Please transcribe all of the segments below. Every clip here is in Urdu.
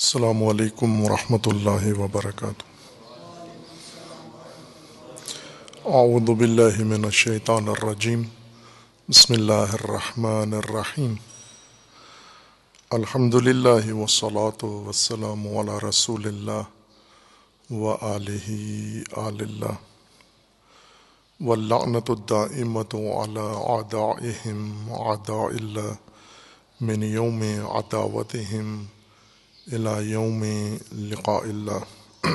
السلام علیکم ورحمۃ اللہ وبرکاتہ۔ اعوذ باللہ من الشیطان الرجیم، بسم اللہ الرحمن الرحیم۔ الحمد للہ والصلاة والسلام علی رسول اللہ وآلہ آل اللہ، واللعنۃ الدائمۃ علی اعدائہم اعداء اللہ من یوم عداوتہم الی یوم لقاء اللہ۔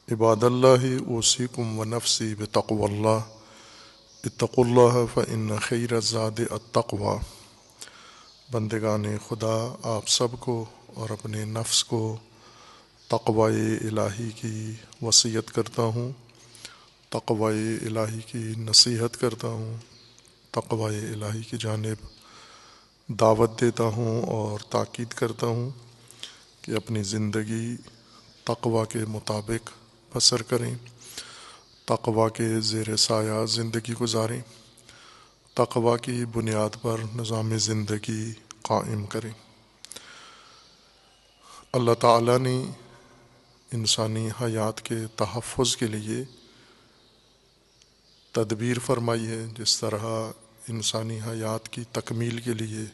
عباد اللہ اوصیکم ونفسی بتقوی اللہ، اتقوا اللہ فإن خیر الزاد التقوی۔ بندگان خدا، آپ سب کو اور اپنے نفس کو تقوی الہی کی وصیت کرتا ہوں، تقوی الہی کی نصیحت کرتا ہوں، تقوی الہی کی جانب دعوت دیتا ہوں اور تاکید کرتا ہوں کہ اپنی زندگی تقوی کے مطابق بسر کریں، تقوی کے زیر سایہ زندگی گزاریں، تقوی کی بنیاد پر نظام زندگی قائم کریں۔ اللہ تعالیٰ نے انسانی حیات کے تحفظ کے لیے تدبیر فرمائی ہے، جس طرح انسانی حیات کی تکمیل کے لیے،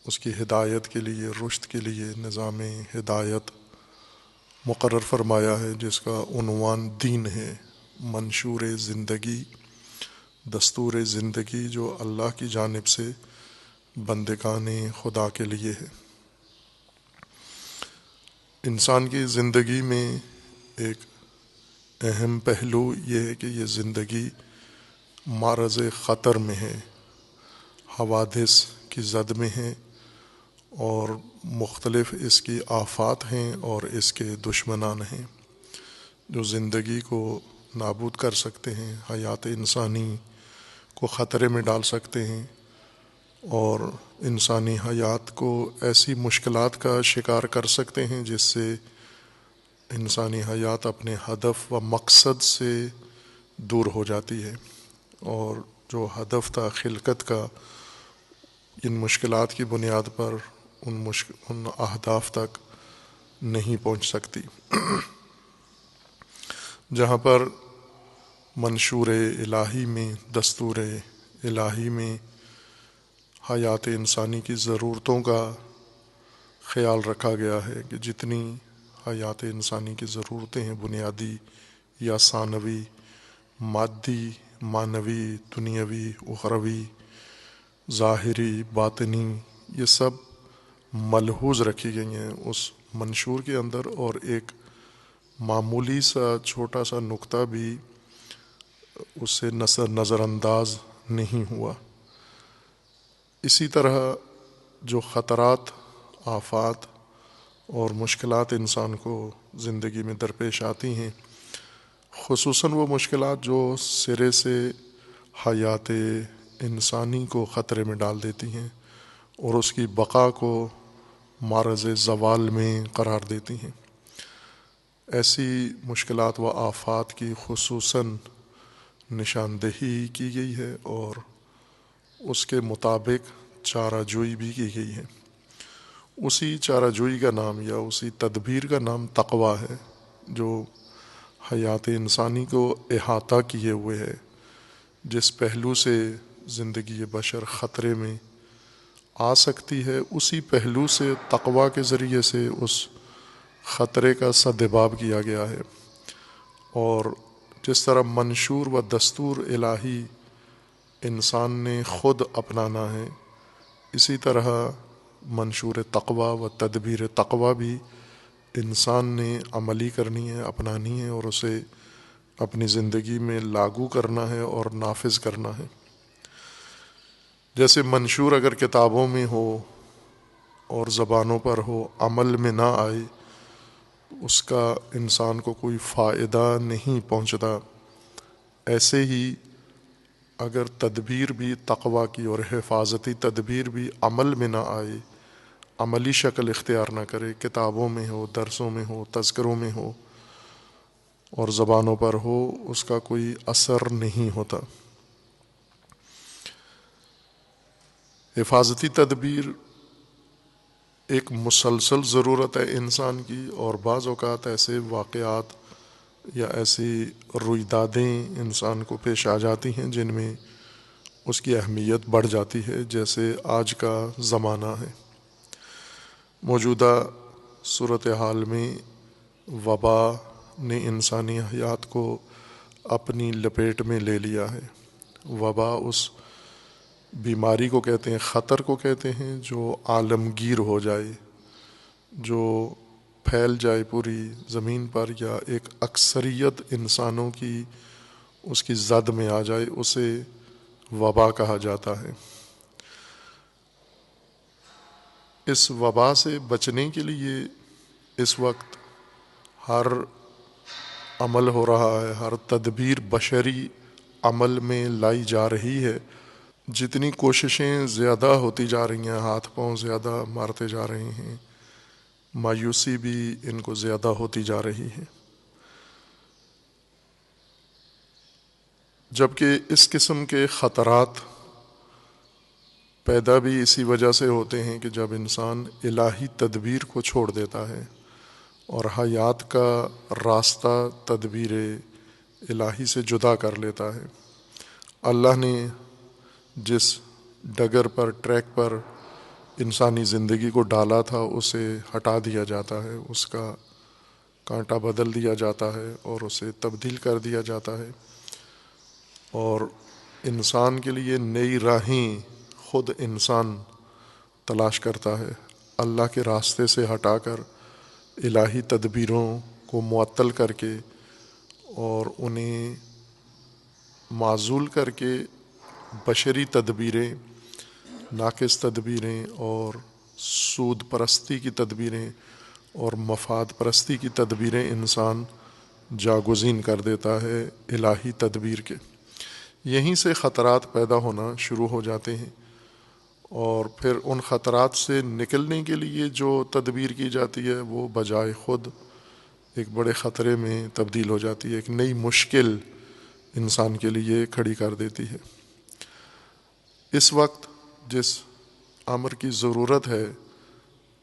اس کی ہدایت کے لیے، رشد کے لیے نظام ہدایت مقرر فرمایا ہے، جس کا عنوان دین ہے، منشور زندگی، دستور زندگی جو اللہ کی جانب سے بندگان خدا کے لیے ہے۔ انسان کی زندگی میں ایک اہم پہلو یہ ہے کہ یہ زندگی معرض خطر میں ہے، حوادث کی زد میں ہے، اور مختلف اس کی آفات ہیں اور اس کے دشمنان ہیں جو زندگی کو نابود کر سکتے ہیں، حیات انسانی کو خطرے میں ڈال سکتے ہیں، اور انسانی حیات کو ایسی مشکلات کا شکار کر سکتے ہیں جس سے انسانی حیات اپنے ہدف و مقصد سے دور ہو جاتی ہے، اور جو ہدف تھا خلقت کا، ان مشکلات کی بنیاد پر ان اہداف تک نہیں پہنچ سکتی۔ جہاں پر منشور الہی میں، دستور الہی میں حیات انسانی کی ضرورتوں کا خیال رکھا گیا ہے کہ جتنی حیات انسانی کی ضرورتیں ہیں، بنیادی یا ثانوی، مادی، معنوی، دنیاوی، اخروی، ظاہری، باطنی، یہ سب ملحوظ رکھی گئی ہیں اس منشور کے اندر، اور ایک معمولی سا چھوٹا سا نقطہ بھی اس سے نظر انداز نہیں ہوا۔ اسی طرح جو خطرات، آفات اور مشکلات انسان کو زندگی میں درپیش آتی ہیں، خصوصاً وہ مشکلات جو سرے سے حیات انسانی کو خطرے میں ڈال دیتی ہیں اور اس کی بقا کو معرض زوال میں قرار دیتی ہیں، ایسی مشکلات و آفات کی خصوصاً نشاندہی کی گئی ہے اور اس کے مطابق چارہ جوئی بھی کی گئی ہے۔ اسی چارہ جوئی کا نام یا اسی تدبیر کا نام تقوی ہے، جو حیات انسانی کو احاطہ کیے ہوئے ہے، جس پہلو سے زندگی بشر خطرے میں آ سکتی ہے، اسی پہلو سے تقوی کے ذریعے سے اس خطرے کا سدباب کیا گیا ہے۔ اور جس طرح منشور و دستور الہی انسان نے خود اپنانا ہے، اسی طرح منشور تقوی و تدبیر تقوی بھی انسان نے عملی کرنی ہے، اپنانی ہے، اور اسے اپنی زندگی میں لاگو کرنا ہے اور نافذ کرنا ہے۔ جیسے منشور اگر کتابوں میں ہو اور زبانوں پر ہو، عمل میں نہ آئے، اس کا انسان کو کوئی فائدہ نہیں پہنچتا، ایسے ہی اگر تدبیر بھی تقوی کی اور حفاظتی تدبیر بھی عمل میں نہ آئے، عملی شکل اختیار نہ کرے، کتابوں میں ہو، درسوں میں ہو، تذکروں میں ہو اور زبانوں پر ہو، اس کا کوئی اثر نہیں ہوتا۔ حفاظتی تدبیر ایک مسلسل ضرورت ہے انسان کی، اور بعض اوقات ایسے واقعات یا ایسی رویدادیں انسان کو پیش آ جاتی ہیں جن میں اس کی اہمیت بڑھ جاتی ہے، جیسے آج کا زمانہ ہے۔ موجودہ صورتحال میں وبا نے انسانی حیات کو اپنی لپیٹ میں لے لیا ہے۔ وبا اس بیماری کو کہتے ہیں، خطر کو کہتے ہیں جو عالمگیر ہو جائے، جو پھیل جائے پوری زمین پر، یا ایک اکثریت انسانوں کی اس کی زد میں آ جائے، اسے وبا کہا جاتا ہے۔ اس وبا سے بچنے کے لیے اس وقت ہر عمل ہو رہا ہے، ہر تدبیر بشری عمل میں لائی جا رہی ہے۔ جتنی کوششیں زیادہ ہوتی جا رہی ہیں، ہاتھ پاؤں زیادہ مارتے جا رہے ہیں، مایوسی بھی ان کو زیادہ ہوتی جا رہی ہے۔ جبکہ اس قسم کے خطرات پیدا بھی اسی وجہ سے ہوتے ہیں کہ جب انسان الہی تدبیر کو چھوڑ دیتا ہے اور حیات کا راستہ تدبیر الہی سے جدا کر لیتا ہے۔ اللہ نے جس ڈگر پر، ٹریک پر انسانی زندگی کو ڈالا تھا، اسے ہٹا دیا جاتا ہے، اس کا کانٹا بدل دیا جاتا ہے اور اسے تبدیل کر دیا جاتا ہے، اور انسان کے لیے نئی راہیں خود انسان تلاش کرتا ہے۔ اللہ کے راستے سے ہٹا کر الہی تدبیروں کو معطل کر کے اور انہیں معزول کر کے بشری تدبیریں، ناقص تدبیریں اور سود پرستی کی تدبیریں اور مفاد پرستی کی تدبیریں انسان جاگزین کر دیتا ہے الہی تدبیر کے۔ یہیں سے خطرات پیدا ہونا شروع ہو جاتے ہیں، اور پھر ان خطرات سے نکلنے کے لیے جو تدبیر کی جاتی ہے وہ بجائے خود ایک بڑے خطرے میں تبدیل ہو جاتی ہے، ایک نئی مشکل انسان کے لیے کھڑی کر دیتی ہے۔ اس وقت جس امر کی ضرورت ہے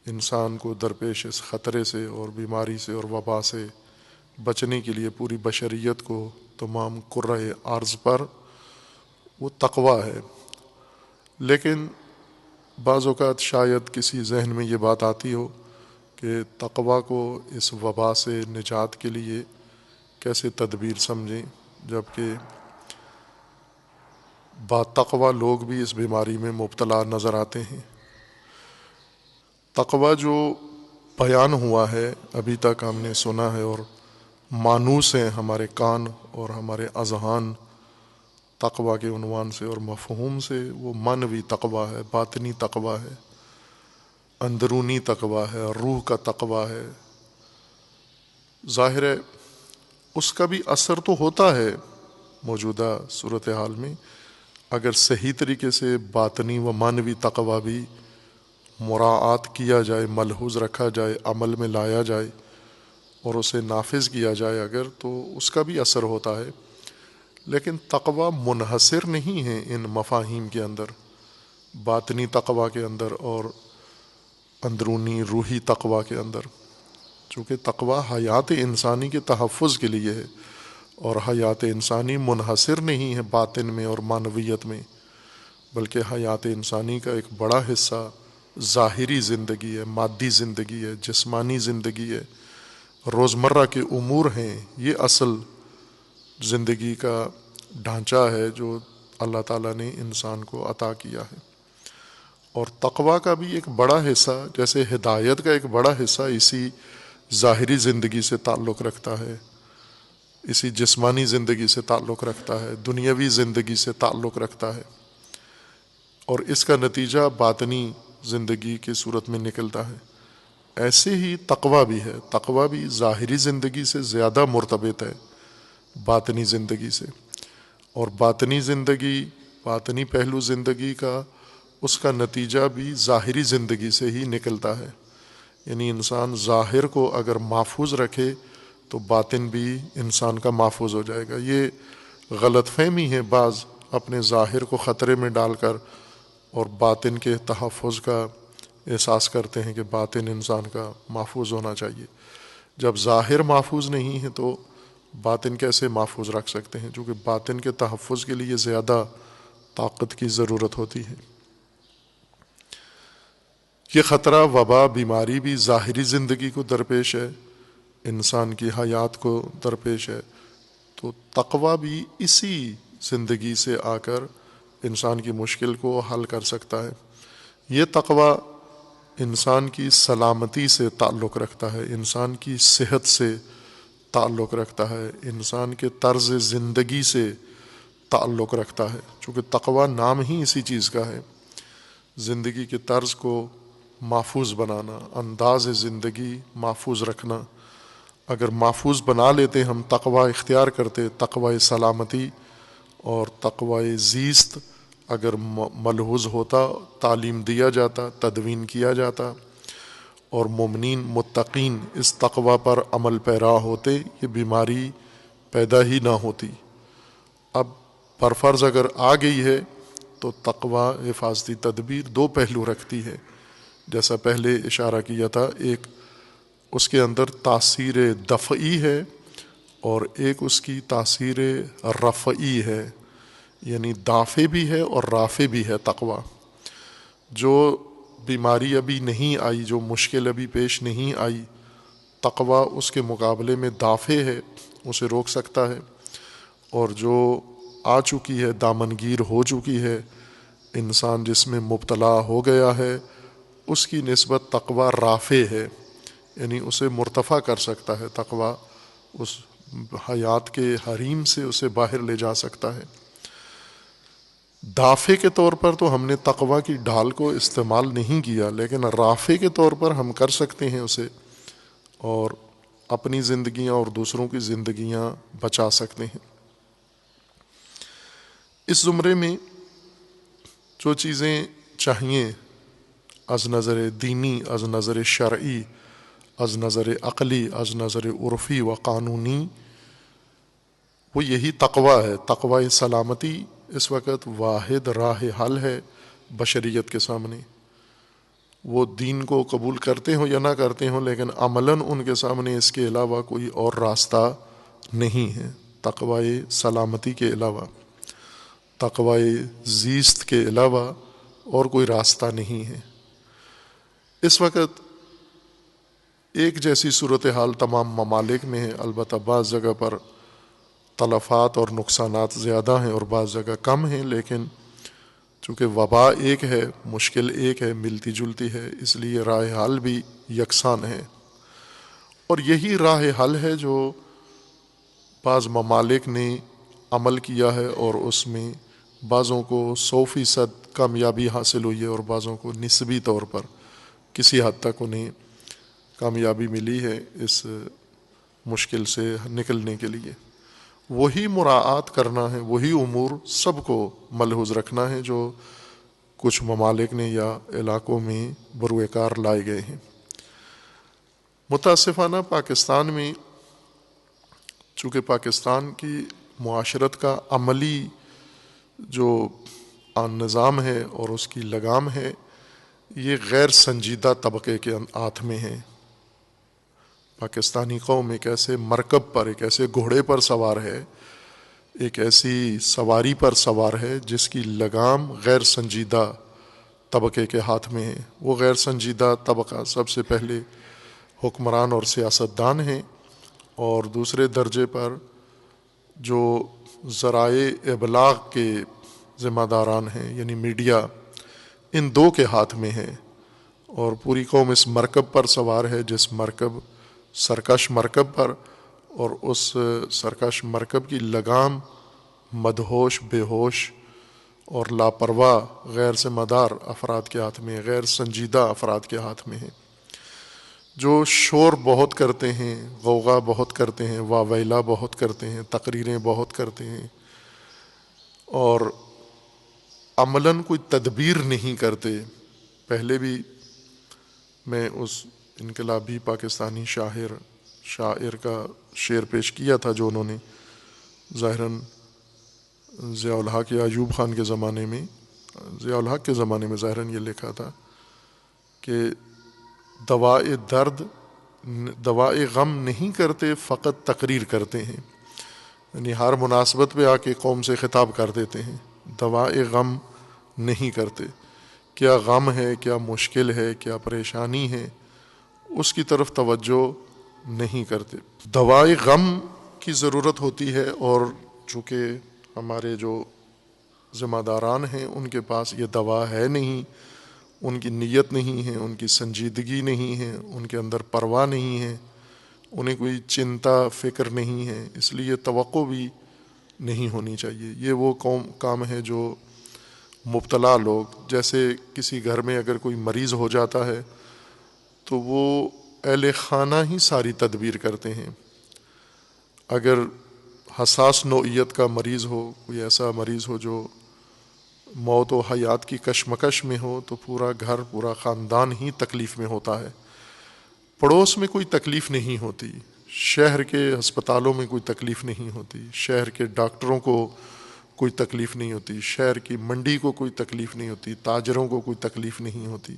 انسان کو درپیش اس خطرے سے اور بیماری سے اور وبا سے بچنے کے لیے، پوری بشریت کو، تمام کرۂ ارض پر، وہ تقویٰ ہے۔ لیکن بعض اوقات شاید کسی ذہن میں یہ بات آتی ہو کہ تقویٰ کو اس وبا سے نجات کے لیے کیسے تدبیر سمجھیں، جبکہ با تقویٰ لوگ بھی اس بیماری میں مبتلا نظر آتے ہیں۔ تقویٰ جو بیان ہوا ہے ابھی تک ہم نے سنا ہے، اور مانوس ہیں ہمارے کان اور ہمارے اذہان تقویٰ کے عنوان سے اور مفہوم سے، وہ معنوی تقویٰ ہے، باطنی تقویٰ ہے، اندرونی تقویٰ ہے، روح کا تقویٰ ہے۔ ظاہر ہے اس کا بھی اثر تو ہوتا ہے موجودہ صورتحال میں، اگر صحیح طریقے سے باطنی و معنوی تقویٰ بھی مراعات کیا جائے، ملحوظ رکھا جائے، عمل میں لایا جائے اور اسے نافذ کیا جائے اگر، تو اس کا بھی اثر ہوتا ہے۔ لیکن تقویٰ منحصر نہیں ہے ان مفاہیم کے اندر، باطنی تقویٰ کے اندر اور اندرونی روحی تقویٰ کے اندر، چونکہ تقویٰ حیات انسانی کے تحفظ کے لیے ہے، اور حیات انسانی منحصر نہیں ہے باطن میں اور معنویت میں، بلکہ حیات انسانی کا ایک بڑا حصہ ظاہری زندگی ہے، مادی زندگی ہے، جسمانی زندگی ہے، روزمرہ کے امور ہیں۔ یہ اصل زندگی کا ڈھانچہ ہے جو اللہ تعالیٰ نے انسان کو عطا کیا ہے۔ اور تقویٰ کا بھی ایک بڑا حصہ، جیسے ہدایت کا ایک بڑا حصہ اسی ظاہری زندگی سے تعلق رکھتا ہے، اسی جسمانی زندگی سے تعلق رکھتا ہے، دنیاوی زندگی سے تعلق رکھتا ہے، اور اس کا نتیجہ باطنی زندگی کی صورت میں نکلتا ہے۔ ایسے ہی تقویٰ بھی ہے، تقویٰ بھی ظاہری زندگی سے زیادہ مرتبط ہے باطنی زندگی سے، اور باطنی زندگی، باطنی پہلو زندگی کا، اس کا نتیجہ بھی ظاہری زندگی سے ہی نکلتا ہے۔ یعنی انسان ظاہر کو اگر محفوظ رکھے تو باطن بھی انسان کا محفوظ ہو جائے گا۔ یہ غلط فہمی ہے بعض اپنے ظاہر کو خطرے میں ڈال کر اور باطن کے تحفظ کا احساس کرتے ہیں کہ باطن انسان کا محفوظ ہونا چاہیے. جب ظاہر محفوظ نہیں ہے تو باطن کیسے محفوظ رکھ سکتے ہیں؟ چونکہ باطن کے تحفظ کے لیے زیادہ طاقت کی ضرورت ہوتی ہے. یہ خطرہ وبا بیماری بھی ظاہری زندگی کو درپیش ہے، انسان کی حیات کو درپیش ہے. تو تقویٰ بھی اسی زندگی سے آ کر انسان کی مشکل کو حل کر سکتا ہے. یہ تقویٰ انسان کی سلامتی سے تعلق رکھتا ہے، انسان کی صحت سے تعلق رکھتا ہے، انسان کے طرز زندگی سے تعلق رکھتا ہے. چونکہ تقویٰ نام ہی اسی چیز کا ہے، زندگی کے طرز کو محفوظ بنانا، انداز زندگی محفوظ رکھنا. اگر محفوظ بنا لیتے ہم، تقویٰ اختیار کرتے، تقویٰ سلامتی اور تقویٰ زیست اگر ملحوظ ہوتا، تعلیم دیا جاتا، تدوین کیا جاتا اور مومنین متقین اس تقویٰ پر عمل پیرا ہوتے، یہ بیماری پیدا ہی نہ ہوتی. اب برفرض اگر آ گئی ہے تو تقویٰ حفاظتی تدبیر دو پہلو رکھتی ہے، جیسا پہلے اشارہ کیا تھا. ایک اس کے اندر تاثیر دفعی ہے اور ایک اس کی تاثیر رفعی ہے، یعنی دافع بھی ہے اور رافع بھی ہے. تقویٰ جو بیماری ابھی نہیں آئی، جو مشکل ابھی پیش نہیں آئی، تقویٰ اس کے مقابلے میں دافع ہے، اسے روک سکتا ہے. اور جو آ چکی ہے، دامنگیر ہو چکی ہے، انسان جس میں مبتلا ہو گیا ہے، اس کی نسبت تقویٰ رافع ہے، یعنی اسے مرتفع کر سکتا ہے. تقویٰ اس حیات کے حریم سے اسے باہر لے جا سکتا ہے. دافع کے طور پر تو ہم نے تقویٰ کی ڈھال کو استعمال نہیں کیا، لیکن رافع کے طور پر ہم کر سکتے ہیں اسے، اور اپنی زندگیاں اور دوسروں کی زندگیاں بچا سکتے ہیں. اس زمرے میں جو چیزیں چاہیے از نظر دینی، از نظر شرعی، از نظر عقلی، از نظر عرفی و قانونی، وہ یہی تقویٰ ہے. تقویٰ سلامتی اس وقت واحد راہ حل ہے بشریت کے سامنے. وہ دین کو قبول کرتے ہوں یا نہ کرتے ہوں، لیکن عملاً ان کے سامنے اس کے علاوہ کوئی اور راستہ نہیں ہے. تقویٰ سلامتی کے علاوہ، تقویٰ زیست کے علاوہ اور کوئی راستہ نہیں ہے. اس وقت ایک جیسی صورتحال تمام ممالک میں ہے، البتہ بعض جگہ پر تلفات اور نقصانات زیادہ ہیں اور بعض جگہ کم ہیں، لیکن چونکہ وبا ایک ہے، مشکل ایک ہے، ملتی جلتی ہے، اس لیے راہ حل بھی یکساں ہے. اور یہی راہ حل ہے جو بعض ممالک نے عمل کیا ہے، اور اس میں بعضوں کو 100% کامیابی حاصل ہوئی ہے اور بعضوں کو نسبی طور پر کسی حد تک انہیں کامیابی ملی ہے اس مشکل سے نکلنے کے لیے. وہی مراعات کرنا ہے، وہی امور سب کو ملحوظ رکھنا ہے جو کچھ ممالک نے یا علاقوں میں بروئے کار لائے گئے ہیں. متاسفانہ پاکستان میں چونکہ پاکستان کی معاشرت کا عملی جو نظام ہے اور اس کی لگام ہے، یہ غیر سنجیدہ طبقے کے ہاتھ میں ہے. پاکستانی قوم ایک ایسے مرکب پر، ایک ایسے گھوڑے پر سوار ہے، ایک ایسی سواری پر سوار ہے جس کی لگام غیر سنجیدہ طبقے کے ہاتھ میں ہے. وہ غیر سنجیدہ طبقہ سب سے پہلے حکمران اور سیاستدان ہیں، اور دوسرے درجے پر جو ذرائع ابلاغ کے ذمہ داران ہیں، یعنی میڈیا، ان دو کے ہاتھ میں ہے. اور پوری قوم اس مرکب پر سوار ہے، جس مرکب، سرکش مرکب پر، اور اس سرکش مرکب کی لگام مدہوش، بے ہوش اور لاپرواہ غیر ذمہ دار افراد کے ہاتھ میں، غیر سنجیدہ افراد کے ہاتھ میں ہے، جو شور بہت کرتے ہیں، غوغا بہت کرتے ہیں، واویلا بہت کرتے ہیں، تقریریں بہت کرتے ہیں، اور عملاً کوئی تدبیر نہیں کرتے. پہلے بھی میں اس انقلابی پاکستانی شاعر کا شعر پیش کیا تھا جو انہوں نے ظاہراً ضیاء الحق یا ایوب خان کے زمانے میں، ضیاء الحق کے زمانے میں ظاہراً یہ لکھا تھا کہ دوائے درد دوائے غم نہیں کرتے، فقط تقریر کرتے ہیں، یعنی ہر مناسبت پہ آ کے قوم سے خطاب کر دیتے ہیں، دوائے غم نہیں کرتے۔ کیا غم ہے، کیا مشکل ہے، کیا پریشانی ہے، اس کی طرف توجہ نہیں کرتے۔ دوائے غم کی ضرورت ہوتی ہے، اور چونکہ ہمارے جو ذمہ داران ہیں ان کے پاس یہ دوا ہے نہیں، ان کی نیت نہیں ہے، ان کی سنجیدگی نہیں ہے، ان کے اندر پرواہ نہیں ہے، انہیں کوئی چنتا فکر نہیں ہے، اس لیے توقع بھی نہیں ہونی چاہیے۔ یہ وہ کام ہے جو مبتلا لوگ، جیسے کسی گھر میں اگر کوئی مریض ہو جاتا ہے تو وہ اہل خانہ ہی ساری تدبیر کرتے ہیں۔ اگر حساس نوعیت کا مریض ہو، کوئی ایسا مریض ہو جو موت و حیات کی کشمکش میں ہو، تو پورا گھر، پورا خاندان ہی تکلیف میں ہوتا ہے۔ پڑوس میں کوئی تکلیف نہیں ہوتی، شہر کے ہسپتالوں میں کوئی تکلیف نہیں ہوتی، شہر کے ڈاکٹروں کو کوئی تکلیف نہیں ہوتی، شہر کی منڈی کو کوئی تکلیف نہیں ہوتی، تاجروں کو کوئی تکلیف نہیں ہوتی،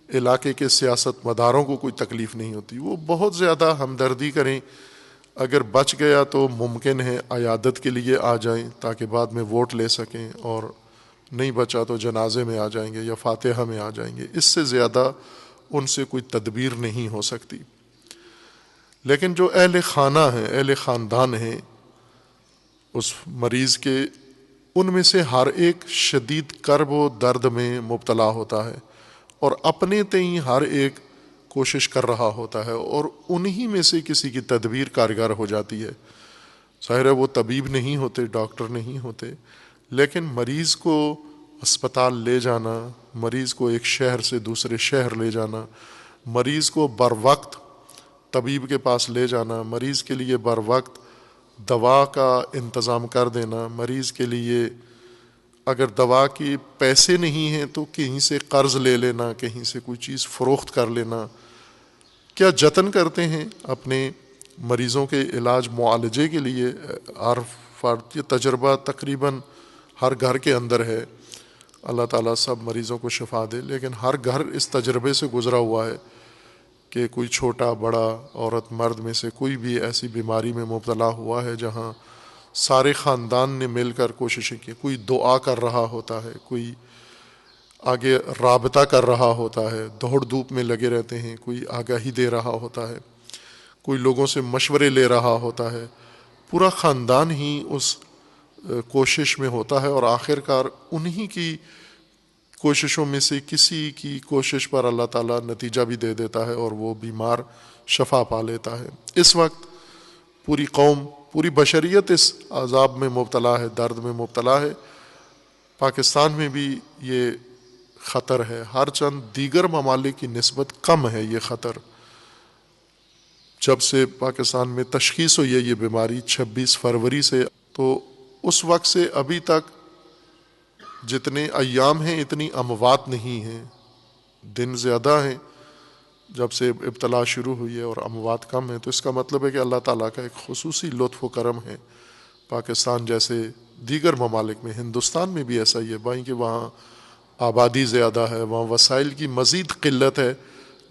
علاقے کے سیاست مداروں کو کوئی تکلیف نہیں ہوتی۔ وہ بہت زیادہ ہمدردی کریں، اگر بچ گیا تو ممکن ہے عیادت کے لیے آ جائیں تاکہ بعد میں ووٹ لے سکیں، اور نہیں بچا تو جنازے میں آ جائیں گے یا فاتحہ میں آ جائیں گے۔ اس سے زیادہ ان سے کوئی تدبیر نہیں ہو سکتی۔ لیکن جو اہل خانہ ہیں، اہل خاندان ہیں اس مریض کے، ان میں سے ہر ایک شدید کرب و درد میں مبتلا ہوتا ہے، اور اپنے تئیں ہر ایک کوشش کر رہا ہوتا ہے، اور انہی میں سے کسی کی تدبیر کارگر ہو جاتی ہے۔ ظاہر ہے وہ طبیب نہیں ہوتے، ڈاکٹر نہیں ہوتے، لیکن مریض کو اسپتال لے جانا، مریض کو ایک شہر سے دوسرے شہر لے جانا، مریض کو بر وقت طبیب کے پاس لے جانا، مریض کے لیے بر وقت دوا کا انتظام کر دینا، مریض کے لیے اگر دوا کی پیسے نہیں ہیں تو کہیں سے قرض لے لینا، کہیں سے کوئی چیز فروخت کر لینا، کیا جتن کرتے ہیں اپنے مریضوں کے علاج معالجے کے لیے۔ ہر فرد، یہ تجربہ تقریباً ہر گھر کے اندر ہے، اللہ تعالیٰ سب مریضوں کو شفا دے، لیکن ہر گھر اس تجربے سے گزرا ہوا ہے کہ کوئی چھوٹا بڑا، عورت مرد میں سے کوئی بھی ایسی بیماری میں مبتلا ہوا ہے جہاں سارے خاندان نے مل کر کوششیں کی، کوئی دعا کر رہا ہوتا ہے، کوئی آگے رابطہ کر رہا ہوتا ہے، دوڑ دھوپ میں لگے رہتے ہیں، کوئی آگاہی دے رہا ہوتا ہے، کوئی لوگوں سے مشورے لے رہا ہوتا ہے، پورا خاندان ہی اس کوشش میں ہوتا ہے، اور آخر کار انہی کی کوششوں میں سے کسی کی کوشش پر اللہ تعالیٰ نتیجہ بھی دے دیتا ہے، اور وہ بیمار شفا پا لیتا ہے۔ اس وقت پوری قوم، پوری بشریت اس عذاب میں مبتلا ہے، درد میں مبتلا ہے۔ پاکستان میں بھی یہ خطر ہے، ہر چند دیگر ممالک کی نسبت کم ہے یہ خطر۔ جب سے پاکستان میں تشخیص ہوئی ہے یہ بیماری 26 فروری سے، تو اس وقت سے ابھی تک جتنے ایام ہیں اتنی اموات نہیں ہیں، دن زیادہ ہیں جب سے ابتلا شروع ہوئی ہے اور اموات کم ہیں۔ تو اس کا مطلب ہے کہ اللہ تعالیٰ کا ایک خصوصی لطف و کرم ہے پاکستان جیسے دیگر ممالک میں۔ ہندوستان میں بھی ایسا ہی ہے بھائی کہ وہاں آبادی زیادہ ہے، وہاں وسائل کی مزید قلت ہے،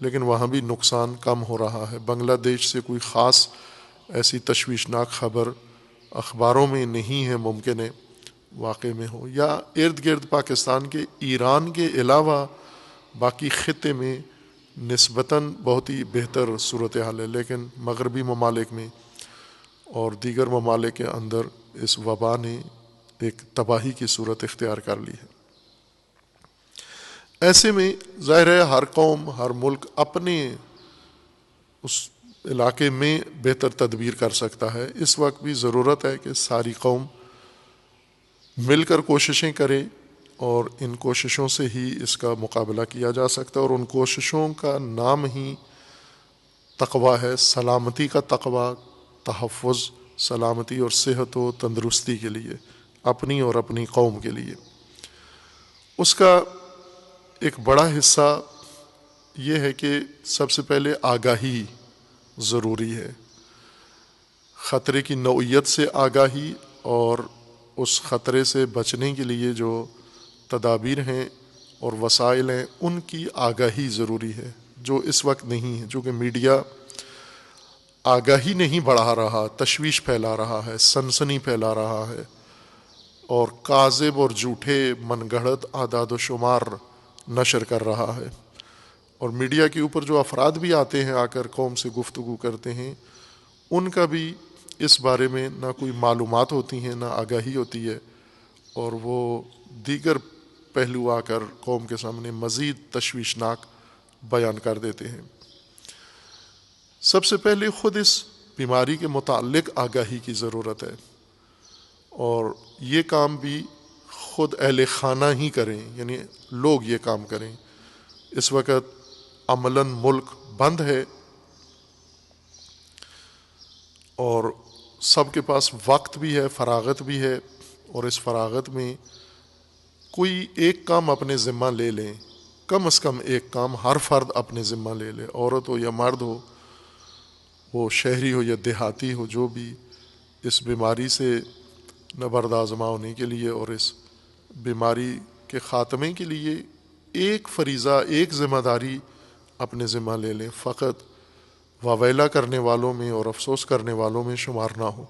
لیکن وہاں بھی نقصان کم ہو رہا ہے۔ بنگلہ دیش سے کوئی خاص ایسی تشویشناک خبر اخباروں میں نہیں ہے، ممکن ہے واقع میں ہو، یا ارد گرد پاکستان کے ایران کے علاوہ باقی خطے میں نسبتاً بہت ہی بہتر صورتحال ہے، لیکن مغربی ممالک میں اور دیگر ممالک کے اندر اس وبا نے ایک تباہی کی صورت اختیار کر لی ہے۔ ایسے میں ظاہر ہے ہر قوم، ہر ملک اپنے اس علاقے میں بہتر تدبیر کر سکتا ہے۔ اس وقت بھی ضرورت ہے کہ ساری قوم مل کر کوششیں کرے، اور ان کوششوں سے ہی اس کا مقابلہ کیا جا سکتا ہے، اور ان کوششوں کا نام ہی تقوی ہے، سلامتی کا تقوی، تحفظ، سلامتی اور صحت و تندرستی کے لیے، اپنی اور اپنی قوم کے لیے۔ اس کا ایک بڑا حصہ یہ ہے کہ سب سے پہلے آگاہی ضروری ہے، خطرے کی نوعیت سے آگاہی، اور اس خطرے سے بچنے کے لیے جو تدابیر ہیں اور وسائل ہیں ان کی آگاہی ضروری ہے، جو اس وقت نہیں ہے، جو کہ میڈیا آگاہی نہیں بڑھا رہا، تشویش پھیلا رہا ہے، سنسنی پھیلا رہا ہے، اور کاذب اور جھوٹے من گھڑت اعداد و شمار نشر کر رہا ہے۔ اور میڈیا کے اوپر جو افراد بھی آتے ہیں، آ کر قوم سے گفتگو کرتے ہیں، ان کا بھی اس بارے میں نہ کوئی معلومات ہوتی ہیں، نہ آگاہی ہوتی ہے، اور وہ دیگر پہلو آ کر قوم کے سامنے مزید تشویشناک بیان کر دیتے ہیں۔ سب سے پہلے خود اس بیماری کے متعلق آگاہی کی ضرورت ہے، اور یہ کام بھی خود اہل خانہ ہی کریں، یعنی لوگ یہ کام کریں۔ اس وقت عملاً ملک بند ہے اور سب کے پاس وقت بھی ہے، فراغت بھی ہے، اور اس فراغت میں کوئی ایک کام اپنے ذمہ لے لیں، کم از کم ایک کام ہر فرد اپنے ذمہ لے لے، عورت ہو یا مرد ہو، وہ شہری ہو یا دیہاتی ہو، جو بھی اس بیماری سے نبرد آزما ہونے کے لیے اور اس بیماری کے خاتمے کے لیے ایک فریضہ، ایک ذمہ داری اپنے ذمہ لے لیں، فقط واویلا کرنے والوں میں اور افسوس کرنے والوں میں شمار نہ ہو۔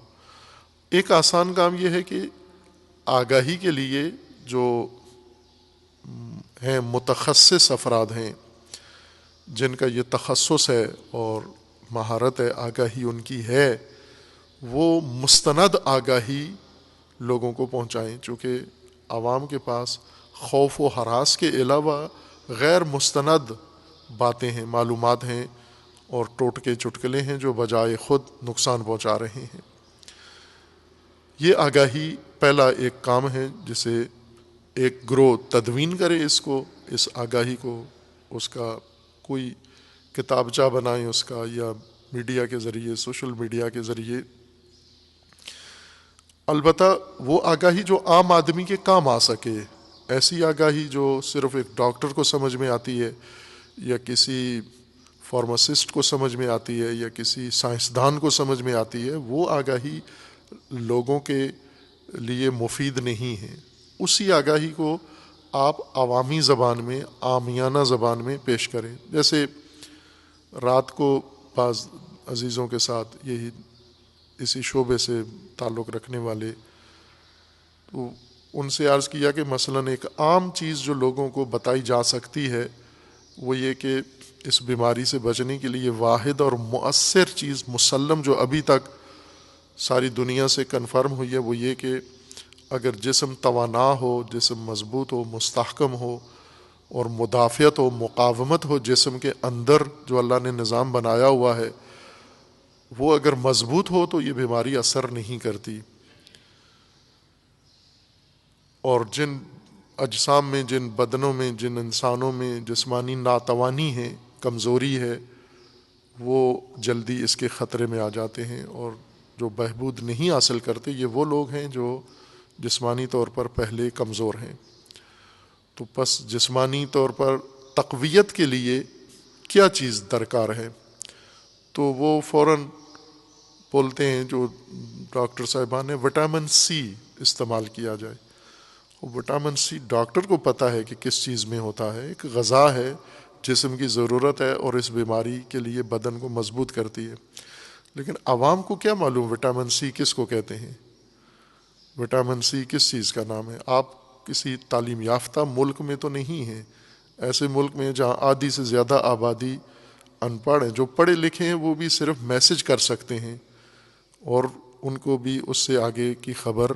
ایک آسان کام یہ ہے کہ آگاہی کے لیے جو ہیں متخصص افراد ہیں، جن کا یہ تخصص ہے اور مہارت ہے، آگاہی ان کی ہے، وہ مستند آگاہی لوگوں کو پہنچائیں، چونکہ عوام کے پاس خوف و ہراس کے علاوہ غیر مستند باتیں ہیں، معلومات ہیں، اور ٹوٹکے چٹکلے ہیں جو بجائے خود نقصان پہنچا رہے ہیں۔ یہ آگاہی پہلا ایک کام ہے جسے ایک گروہ تدوین کرے، اس آگاہی کو، اس کا کوئی کتابچہ بنائیں اس کا، یا میڈیا کے ذریعے، سوشل میڈیا کے ذریعے۔ البتہ وہ آگاہی جو عام آدمی کے کام آ سکے، ایسی آگاہی جو صرف ایک ڈاکٹر کو سمجھ میں آتی ہے، یا کسی فارماسسٹ کو سمجھ میں آتی ہے، یا کسی سائنسدان کو سمجھ میں آتی ہے، وہ آگاہی لوگوں کے لیے مفید نہیں ہے۔ اسی آگاہی کو آپ عوامی زبان میں، عامیانہ زبان میں پیش کریں۔ جیسے رات کو بعض عزیزوں کے ساتھ اسی شعبے سے تعلق رکھنے والے، تو ان سے عرض کیا کہ مثلاً ایک عام چیز جو لوگوں کو بتائی جا سکتی ہے وہ یہ کہ اس بیماری سے بچنے کے لیے واحد اور مؤثر چیز، مسلم، جو ابھی تک ساری دنیا سے کنفرم ہوئی ہے، وہ یہ کہ اگر جسم توانا ہو، جسم مضبوط ہو، مستحکم ہو، اور مدافعت ہو، مقاومت ہو جسم کے اندر، جو اللہ نے نظام بنایا ہوا ہے، وہ اگر مضبوط ہو تو یہ بیماری اثر نہیں کرتی۔ اور جن اجسام میں، جن بدنوں میں، جن انسانوں میں جسمانی ناتوانی ہے، کمزوری ہے، وہ جلدی اس کے خطرے میں آ جاتے ہیں، اور جو بہبود نہیں حاصل کرتے یہ وہ لوگ ہیں جو جسمانی طور پر پہلے کمزور ہیں۔ تو پس جسمانی طور پر تقویت کے لیے کیا چیز درکار ہے؟ تو وہ فوراً بولتے ہیں جو ڈاکٹر صاحبان نے، وٹامن سی استعمال کیا جائے۔ وٹامن سی ڈاکٹر کو پتہ ہے کہ کس چیز میں ہوتا ہے، ایک غذا ہے، جسم کی ضرورت ہے، اور اس بیماری کے لیے بدن کو مضبوط کرتی ہے۔ لیکن عوام کو کیا معلوم وٹامن سی کس کو کہتے ہیں، وٹامن سی کس چیز کا نام ہے؟ آپ کسی تعلیم یافتہ ملک میں تو نہیں ہیں، ایسے ملک میں جہاں آدھی سے زیادہ آبادی ان پڑھ ہیں۔ جو پڑھے لکھے ہیں وہ بھی صرف میسج کر سکتے ہیں، اور ان کو بھی اس سے آگے کی خبر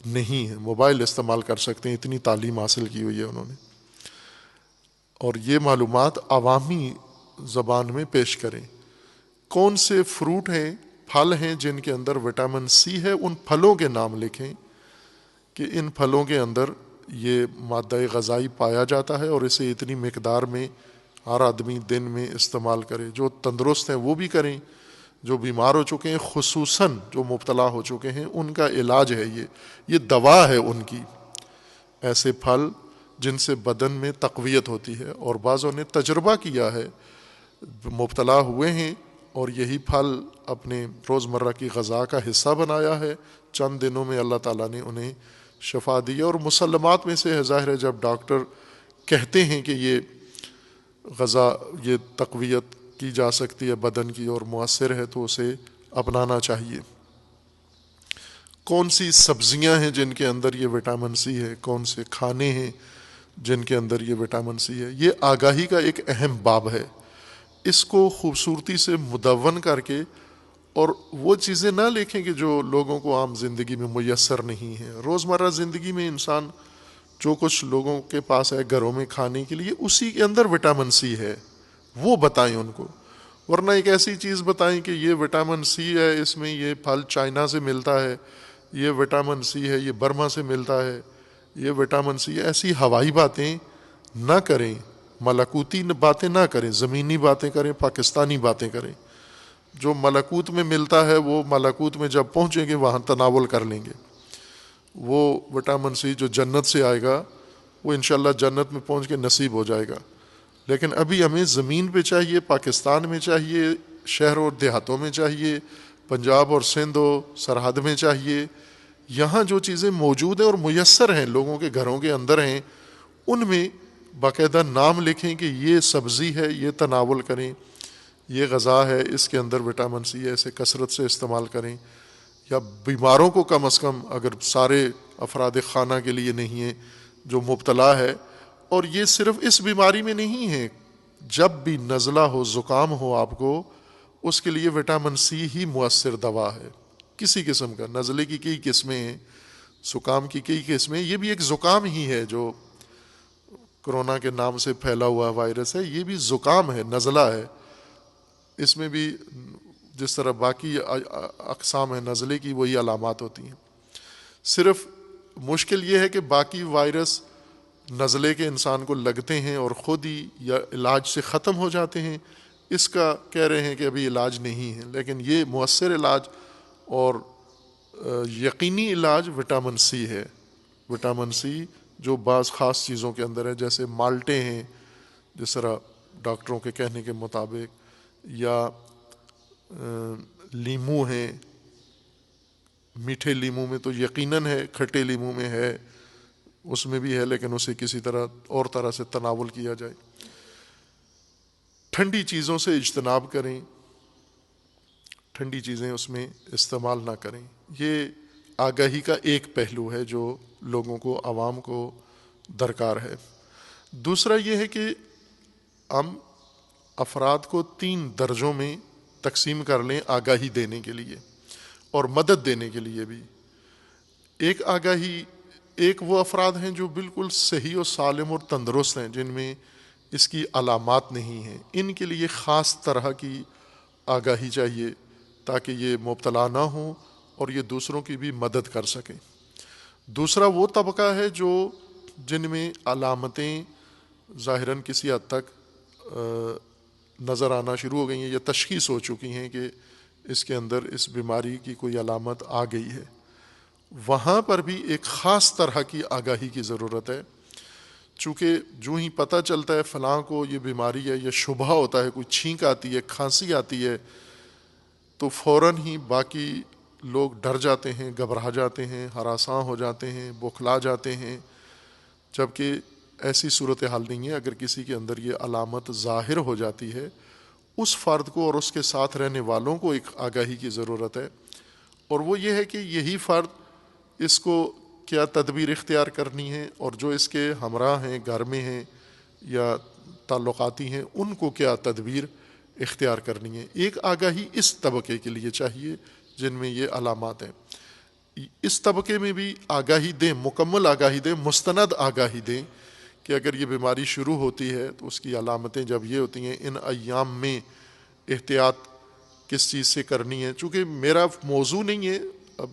نہیں ہے، موبائل استعمال کر سکتے ہیں، اتنی تعلیم حاصل کی ہوئی ہے انہوں نے، اور یہ معلومات عوامی زبان میں پیش کریں۔ کون سے فروٹ ہیں، پھل ہیں جن کے اندر وٹامن سی ہے، ان پھلوں کے نام لکھیں کہ ان پھلوں کے اندر یہ مادہ غذائی پایا جاتا ہے، اور اسے اتنی مقدار میں ہر آدمی دن میں استعمال کرے۔ جو تندرست ہیں وہ بھی کریں، جو بیمار ہو چکے ہیں، خصوصاً جو مبتلا ہو چکے ہیں، ان کا علاج ہے یہ دوا ہے ان کی، ایسے پھل جن سے بدن میں تقویت ہوتی ہے۔ اور بعضوں نے تجربہ کیا ہے، مبتلا ہوئے ہیں اور یہی پھل اپنے روزمرہ کی غذا کا حصہ بنایا ہے، چند دنوں میں اللہ تعالیٰ نے انہیں شفا دی۔ اور مسلمات میں سے ہے، ظاہر ہے جب ڈاکٹر کہتے ہیں کہ یہ غذا یہ تقویت کی جا سکتی ہے بدن کی اور مؤثر ہے تو اسے اپنانا چاہیے۔ کون سی سبزیاں ہیں جن کے اندر یہ وٹامن سی ہے، کون سے کھانے ہیں جن کے اندر یہ وٹامن سی ہے، یہ آگاہی کا ایک اہم باب ہے۔ اس کو خوبصورتی سے مدون کر کے اور وہ چیزیں نہ لکھیں کہ جو لوگوں کو عام زندگی میں میسر نہیں ہیں۔ روزمرہ زندگی میں انسان جو کچھ لوگوں کے پاس ہے گھروں میں کھانے کے لیے، اسی کے اندر وٹامن سی ہے، وہ بتائیں ان کو، ورنہ ایک ایسی چیز بتائیں کہ یہ وٹامن سی ہے، اس میں یہ پھل چائنا سے ملتا ہے، یہ وٹامن سی ہے یہ برما سے ملتا ہے، یہ وٹامن سی ہے۔ ایسی ہوائی باتیں نہ کریں، ملکوتی باتیں نہ کریں، زمینی باتیں کریں، پاکستانی باتیں کریں۔ جو ملکوت میں ملتا ہے وہ ملکوت میں جب پہنچیں گے وہاں تناول کر لیں گے۔ وہ وٹامن سی جو جنت سے آئے گا وہ انشاءاللہ جنت میں پہنچ کے نصیب ہو جائے گا، لیکن ابھی ہمیں زمین پہ چاہیے، پاکستان میں چاہیے، شہروں اور دیہاتوں میں چاہیے، پنجاب اور سندھ و سرحد میں چاہیے۔ یہاں جو چیزیں موجود ہیں اور میسر ہیں، لوگوں کے گھروں کے اندر ہیں، ان میں باقاعدہ نام لکھیں کہ یہ سبزی ہے، یہ تناول کریں، یہ غذا ہے، اس کے اندر وٹامن سی ہے، اسے کثرت سے استعمال کریں۔ یا بیماروں کو کم از کم، اگر سارے افراد خانہ کے لیے نہیں ہے جو مبتلا ہے، اور یہ صرف اس بیماری میں نہیں ہے، جب بھی نزلہ ہو، زکام ہو آپ کو، اس کے لیے وٹامن سی ہی مؤثر دوا ہے۔ کسی قسم کا نزلے کی کئی قسمیں ہیں، زکام کی کئی قسمیں، یہ بھی ایک زکام ہی ہے جو کرونا کے نام سے پھیلا ہوا وائرس ہے، یہ بھی زکام ہے، نزلہ ہے۔ اس میں بھی جس طرح باقی اقسام ہیں نزلے کی وہی علامات ہوتی ہیں۔ صرف مشکل یہ ہے کہ باقی وائرس نزلے کے انسان کو لگتے ہیں اور خود ہی یا علاج سے ختم ہو جاتے ہیں، اس کا کہہ رہے ہیں کہ ابھی علاج نہیں ہے، لیکن یہ مؤثر علاج اور یقینی علاج وٹامن سی ہے۔ وٹامن سی جو بعض خاص چیزوں کے اندر ہے، جیسے مالٹے ہیں جس طرح ڈاکٹروں کے کہنے کے مطابق، یا لیمو ہیں، میٹھے لیمو میں تو یقیناً ہے، کھٹے لیمو میں ہے، اس میں بھی ہے، لیکن اسے کسی طرح اور طرح سے تناول کیا جائے۔ ٹھنڈی چیزوں سے اجتناب کریں، ٹھنڈی چیزیں اس میں استعمال نہ کریں۔ یہ آگاہی کا ایک پہلو ہے جو لوگوں کو، عوام کو درکار ہے۔ دوسرا یہ ہے کہ ہم افراد کو 3 درجوں میں تقسیم کر لیں آگاہی دینے کے لیے اور مدد دینے کے لیے بھی۔ ایک وہ افراد ہیں جو بالکل صحیح و سالم اور تندرست ہیں، جن میں اس کی علامات نہیں ہیں، ان کے لیے خاص طرح کی آگاہی چاہیے تاکہ یہ مبتلا نہ ہوں اور یہ دوسروں کی بھی مدد کر سکیں۔ دوسرا وہ طبقہ ہے جن میں علامتیں ظاہراً کسی حد تک نظر آنا شروع ہو گئی ہیں یا تشخیص ہو چکی ہیں کہ اس کے اندر اس بیماری کی کوئی علامت آ گئی ہے، وہاں پر بھی ایک خاص طرح کی آگاہی کی ضرورت ہے۔ چونکہ جو ہی پتہ چلتا ہے فلاں کو یہ بیماری ہے یا شبہ ہوتا ہے، کوئی چھینک آتی ہے، کھانسی آتی ہے، تو فوراً ہی باقی لوگ ڈر جاتے ہیں، گھبرا جاتے ہیں، ہراساں ہو جاتے ہیں، بوکھلا جاتے ہیں، جبکہ ایسی صورتحال نہیں ہے۔ اگر کسی کے اندر یہ علامت ظاہر ہو جاتی ہے، اس فرد کو اور اس کے ساتھ رہنے والوں کو ایک آگاہی کی ضرورت ہے، اور وہ یہ ہے کہ یہی فرد اس کو کیا تدبیر اختیار کرنی ہے، اور جو اس کے ہمراہ ہیں، گھر میں ہیں یا تعلقاتی ہیں، ان کو کیا تدبیر اختیار کرنی ہے۔ ایک آگاہی اس طبقے کے لیے چاہیے جن میں یہ علامات ہیں۔ اس طبقے میں بھی آگاہی دیں، مکمل آگاہی دیں، مستند آگاہی دیں کہ اگر یہ بیماری شروع ہوتی ہے تو اس کی علامتیں جب یہ ہوتی ہیں، ان ایام میں احتیاط کس چیز سے کرنی ہے۔ چونکہ میرا موضوع نہیں ہے، اب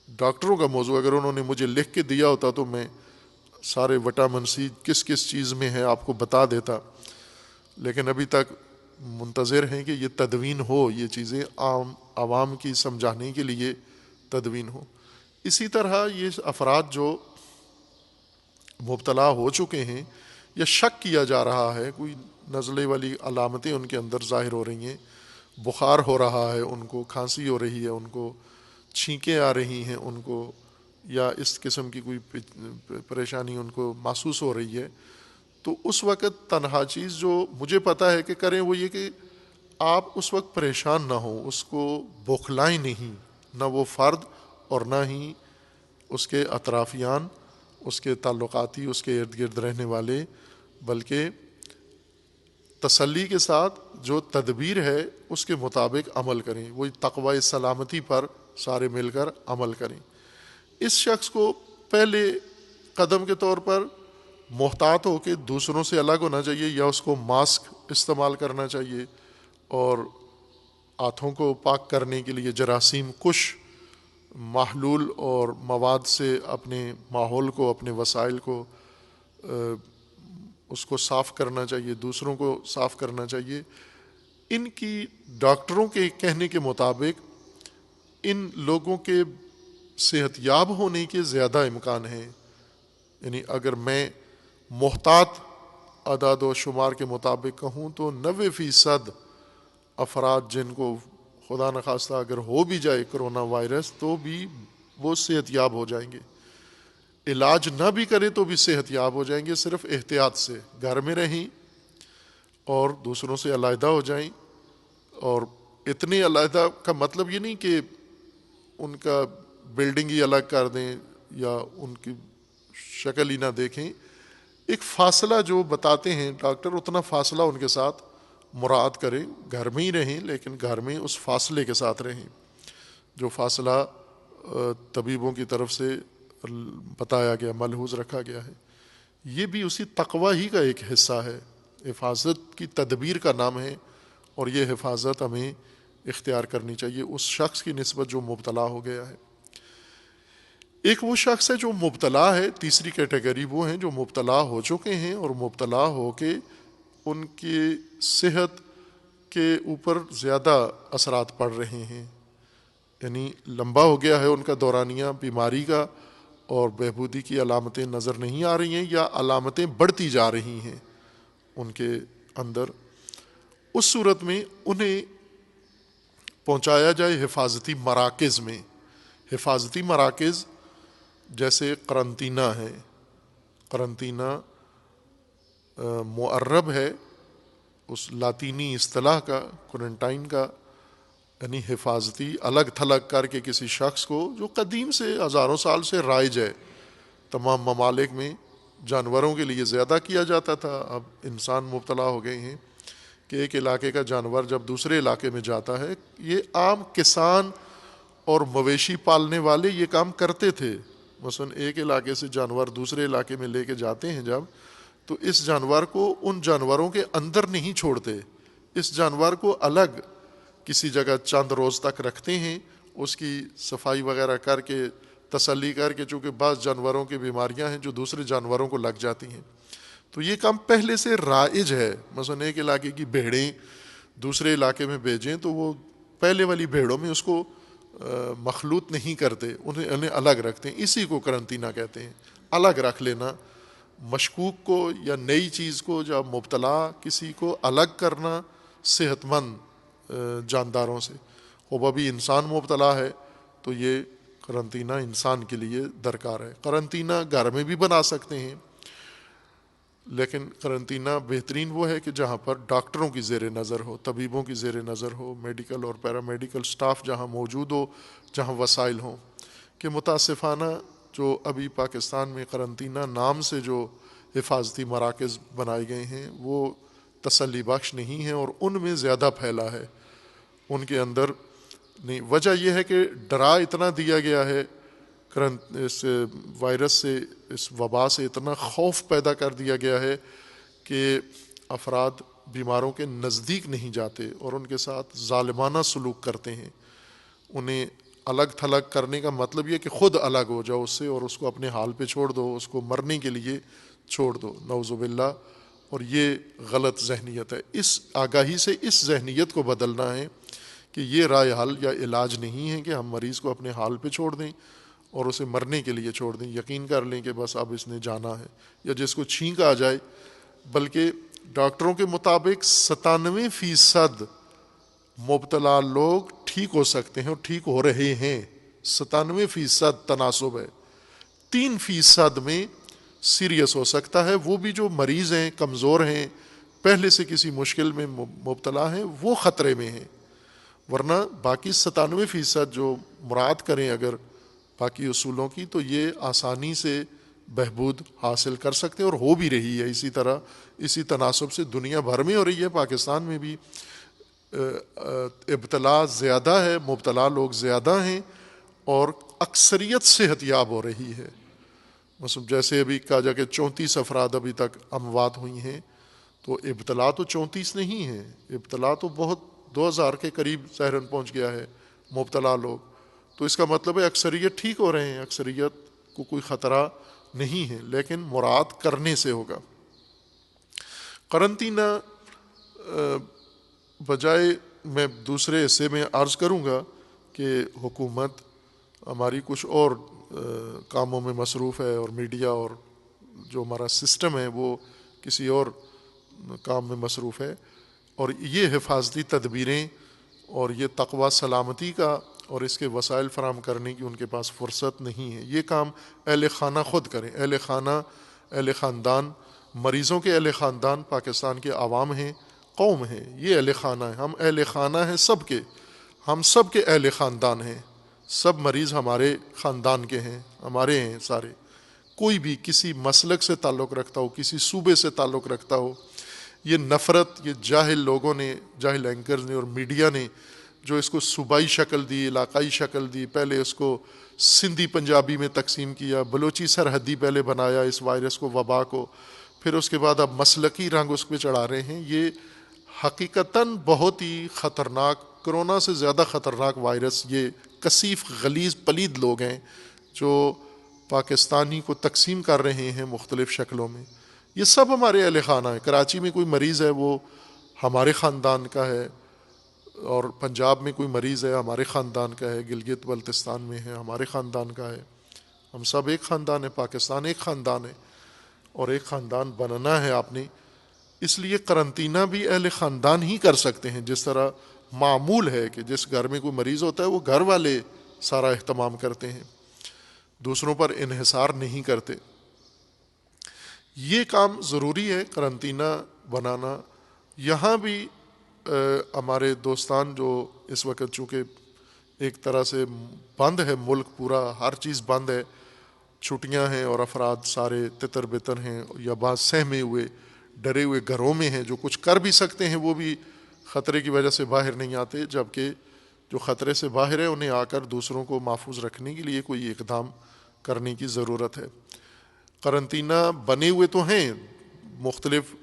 ڈاکٹروں کا موضوع، اگر انہوں نے مجھے لکھ کے دیا ہوتا تو میں سارے وٹامن سی کس کس چیز میں ہے آپ کو بتا دیتا، لیکن ابھی تک منتظر ہیں کہ یہ تدوین ہو، یہ چیزیں عوام کی سمجھانے کے لیے تدوین ہو۔ اسی طرح یہ افراد جو مبتلا ہو چکے ہیں یا شک کیا جا رہا ہے، کوئی نزلے والی علامتیں ان کے اندر ظاہر ہو رہی ہیں، بخار ہو رہا ہے ان کو، کھانسی ہو رہی ہے ان کو، چھینکیں آ رہی ہیں ان کو، یا اس قسم کی کوئی پریشانی ان کو محسوس ہو رہی ہے، تو اس وقت تنہا چیز جو مجھے پتہ ہے کہ کریں وہ یہ کہ آپ اس وقت پریشان نہ ہوں، اس کو بوکھلائیں نہیں، نہ وہ فرد اور نہ ہی اس کے اطرافیان، اس کے تعلقاتی، اس کے ارد گرد رہنے والے، بلکہ تسلی کے ساتھ جو تدبیر ہے اس کے مطابق عمل کریں، وہی تقوی سلامتی پر سارے مل کر عمل کریں۔ اس شخص کو پہلے قدم کے طور پر محتاط ہو کے دوسروں سے الگ ہونا چاہیے، یا اس کو ماسک استعمال کرنا چاہیے، اور ہاتھوں کو پاک کرنے کے لیے جراثیم کش محلول اور مواد سے اپنے ماحول کو، اپنے وسائل کو اس کو صاف کرنا چاہیے، دوسروں کو صاف کرنا چاہیے۔ ان کی ڈاکٹروں کے کہنے کے مطابق ان لوگوں کے صحت یاب ہونے کے زیادہ امکان ہیں، یعنی اگر میں محتاط اعداد و شمار کے مطابق کہوں تو 90% افراد جن کو خدا نخواستہ اگر ہو بھی جائے کرونا وائرس تو بھی وہ صحت یاب ہو جائیں گے، علاج نہ بھی کریں تو بھی صحت یاب ہو جائیں گے، صرف احتیاط سے گھر میں رہیں اور دوسروں سے علیحدہ ہو جائیں۔ اور اتنے علیحدہ کا مطلب یہ نہیں کہ ان کا بلڈنگ ہی الگ کر دیں یا ان کی شکل ہی نہ دیکھیں، ایک فاصلہ جو بتاتے ہیں ڈاکٹر اتنا فاصلہ ان کے ساتھ مراعات کریں، گھر میں ہی رہیں لیکن گھر میں اس فاصلے کے ساتھ رہیں جو فاصلہ طبیبوں کی طرف سے بتایا گیا، ملحوظ رکھا گیا ہے۔ یہ بھی اسی تقوی ہی کا ایک حصہ ہے، حفاظت کی تدبیر کا نام ہے، اور یہ حفاظت ہمیں اختیار کرنی چاہیے اس شخص کی نسبت جو مبتلا ہو گیا ہے۔ ایک وہ شخص ہے جو مبتلا ہے، تیسری کیٹیگری وہ ہیں جو مبتلا ہو چکے ہیں اور مبتلا ہو کے ان کی صحت کے اوپر زیادہ اثرات پڑ رہے ہیں، یعنی لمبا ہو گیا ہے ان کا دورانیہ بیماری کا اور بہبودی کی علامتیں نظر نہیں آ رہی ہیں یا علامتیں بڑھتی جا رہی ہیں ان کے اندر۔ اس صورت میں انہیں پہنچایا جائے حفاظتی مراکز میں۔ حفاظتی مراکز جیسے قرنطینہ ہے، قرنطینہ معرب ہے اس لاطینی اصطلاح کا، کوارنٹائن کا، یعنی حفاظتی الگ تھلگ کر کے کسی شخص کو، جو قدیم سے ہزاروں سال سے رائج ہے تمام ممالک میں، جانوروں کے لیے زیادہ کیا جاتا تھا، اب انسان مبتلا ہو گئے ہیں کہ ایک علاقے کا جانور جب دوسرے علاقے میں جاتا ہے، یہ عام کسان اور مویشی پالنے والے یہ کام کرتے تھے، مثلا ایک علاقے سے جانور دوسرے علاقے میں لے کے جاتے ہیں جب، تو اس جانور کو ان جانوروں کے اندر نہیں چھوڑتے، اس جانور کو الگ کسی جگہ چند روز تک رکھتے ہیں، اس کی صفائی وغیرہ کر کے تسلی کر کے، چونکہ بعض جانوروں کی بیماریاں ہیں جو دوسرے جانوروں کو لگ جاتی ہیں، تو یہ کام پہلے سے رائج ہے۔ مثلا ایک علاقے کی بھیڑیں دوسرے علاقے میں بھیجیں تو وہ پہلے والی بھیڑوں میں اس کو مخلوط نہیں کرتے، انہیں الگ رکھتے ہیں، اسی کو قرنطینہ کہتے ہیں، الگ رکھ لینا، مشکوک کو یا نئی چیز کو جب مبتلا کسی کو الگ کرنا صحت مند جانداروں سے۔ وہ ابھی انسان مبتلا ہے تو یہ قرنطینہ انسان کے لیے درکار ہے۔ قرنطینہ گھر میں بھی بنا سکتے ہیں، لیکن قرنطینہ بہترین وہ ہے کہ جہاں پر ڈاکٹروں کی زیر نظر ہو، طبیبوں کی زیر نظر ہو، میڈیکل اور پیرامیڈیکل سٹاف جہاں موجود ہو، جہاں وسائل ہوں۔ کہ متاسفانہ جو ابھی پاکستان میں قرنطینہ نام سے جو حفاظتی مراکز بنائے گئے ہیں وہ تسلی بخش نہیں ہیں اور ان میں زیادہ پھیلا ہے، ان کے اندر نہیں۔ وجہ یہ ہے کہ ڈرا اتنا دیا گیا ہے اس وائرس سے، اس وبا سے اتنا خوف پیدا کر دیا گیا ہے کہ افراد بیماروں کے نزدیک نہیں جاتے اور ان کے ساتھ ظالمانہ سلوک کرتے ہیں۔ انہیں الگ تھلگ کرنے کا مطلب یہ کہ خود الگ ہو جاؤ اس سے اور اس کو اپنے حال پہ چھوڑ دو، اس کو مرنے کے لیے چھوڑ دو، نعوذ باللہ۔ اور یہ غلط ذہنیت ہے، اس آگاہی سے اس ذہنیت کو بدلنا ہے کہ یہ رائے حل یا علاج نہیں ہے کہ ہم مریض کو اپنے حال پہ چھوڑ دیں اور اسے مرنے کے لیے چھوڑ دیں، یقین کر لیں کہ بس اب اس نے جانا ہے، یا جس کو چھینک آ جائے۔ بلکہ ڈاکٹروں کے مطابق 97% مبتلا لوگ ٹھیک ہو سکتے ہیں اور ٹھیک ہو رہے ہیں، 97% تناسب ہے۔ 3% میں سیریس ہو سکتا ہے. وہ بھی جو مریض ہیں، کمزور ہیں، پہلے سے کسی مشکل میں مبتلا ہیں، وہ خطرے میں ہیں. ورنہ باقی 97% جو مراد کریں اگر باقی اصولوں کی، تو یہ آسانی سے بہبود حاصل کر سکتے ہیں، اور ہو بھی رہی ہے. اسی طرح اسی تناسب سے دنیا بھر میں ہو رہی ہے. پاکستان میں بھی ابتلا زیادہ ہے، مبتلا لوگ زیادہ ہیں، اور اکثریت صحت یاب ہو رہی ہے. مثلا جیسے ابھی کہا جا کہ 34 افراد ابھی تک اموات ہوئی ہیں، تو ابتلا تو 34 نہیں ہے، ابتلا تو بہت 2000 کے قریب ظاہراً پہنچ گیا ہے مبتلا لوگ. تو اس کا مطلب ہے اکثریت ٹھیک ہو رہے ہیں، اکثریت کو کوئی خطرہ نہیں ہے، لیکن مراد کرنے سے ہوگا. قرنطینہ بجائے میں دوسرے حصے میں عرض کروں گا کہ حکومت ہماری کچھ اور کاموں میں مصروف ہے، اور میڈیا اور جو ہمارا سسٹم ہے وہ کسی اور کام میں مصروف ہے، اور یہ حفاظتی تدبیریں اور یہ تقوی سلامتی کا اور اس کے وسائل فراہم کرنے کی ان کے پاس فرصت نہیں ہے. یہ کام اہل خانہ خود کریں. اہل خانہ، اہل خاندان، مریضوں کے اہل خاندان پاکستان کے عوام ہیں، قوم ہیں، یہ اہل خانہ ہیں. ہم اہل خانہ ہیں سب کے، ہم سب کے اہل خاندان ہیں. سب مریض ہمارے خاندان کے ہیں، ہمارے ہیں سارے. کوئی بھی کسی مسلک سے تعلق رکھتا ہو، کسی صوبے سے تعلق رکھتا ہو. یہ نفرت یہ جاہل لوگوں نے، جاہل اینکرز نے اور میڈیا نے جو اس کو صوبائی شکل دی، علاقائی شکل دی، پہلے اس کو سندھی پنجابی میں تقسیم کیا، بلوچی سرحدی پہلے بنایا اس وائرس کو، وبا کو، پھر اس کے بعد اب مسلکی رنگ اس پہ چڑھا رہے ہیں. یہ حقیقتاً بہت ہی خطرناک، کرونا سے زیادہ خطرناک وائرس یہ کثیف غلیظ پلید لوگ ہیں جو پاکستانی کو تقسیم کر رہے ہیں مختلف شکلوں میں. یہ سب ہمارے اہل خانہ ہیں. کراچی میں کوئی مریض ہے وہ ہمارے خاندان کا ہے، اور پنجاب میں کوئی مریض ہے ہمارے خاندان کا ہے، گلگت بلتستان میں ہے ہمارے خاندان کا ہے. ہم سب ایک خاندان ہے، پاکستان ایک خاندان ہے، اور ایک خاندان بننا ہے آپ نے. اس لیے قرنطینہ بھی اہل خاندان ہی کر سکتے ہیں. جس طرح معمول ہے کہ جس گھر میں کوئی مریض ہوتا ہے وہ گھر والے سارا اہتمام کرتے ہیں، دوسروں پر انحصار نہیں کرتے. یہ کام ضروری ہے قرنطینہ بنانا. یہاں بھی ہمارے دوستان جو اس وقت چونکہ ایک طرح سے بند ہے ملک پورا، ہر چیز بند ہے، چھٹیاں ہیں، اور افراد سارے تتر بتر ہیں، یا بعض سہمے ہوئے ڈرے ہوئے گھروں میں ہیں. جو کچھ کر بھی سکتے ہیں وہ بھی خطرے کی وجہ سے باہر نہیں آتے، جبکہ جو خطرے سے باہر ہے انہیں آ کر دوسروں کو محفوظ رکھنے کے لیے کوئی اقدام کرنے کی ضرورت ہے. قرنطینہ بنے ہوئے تو ہیں، مختلف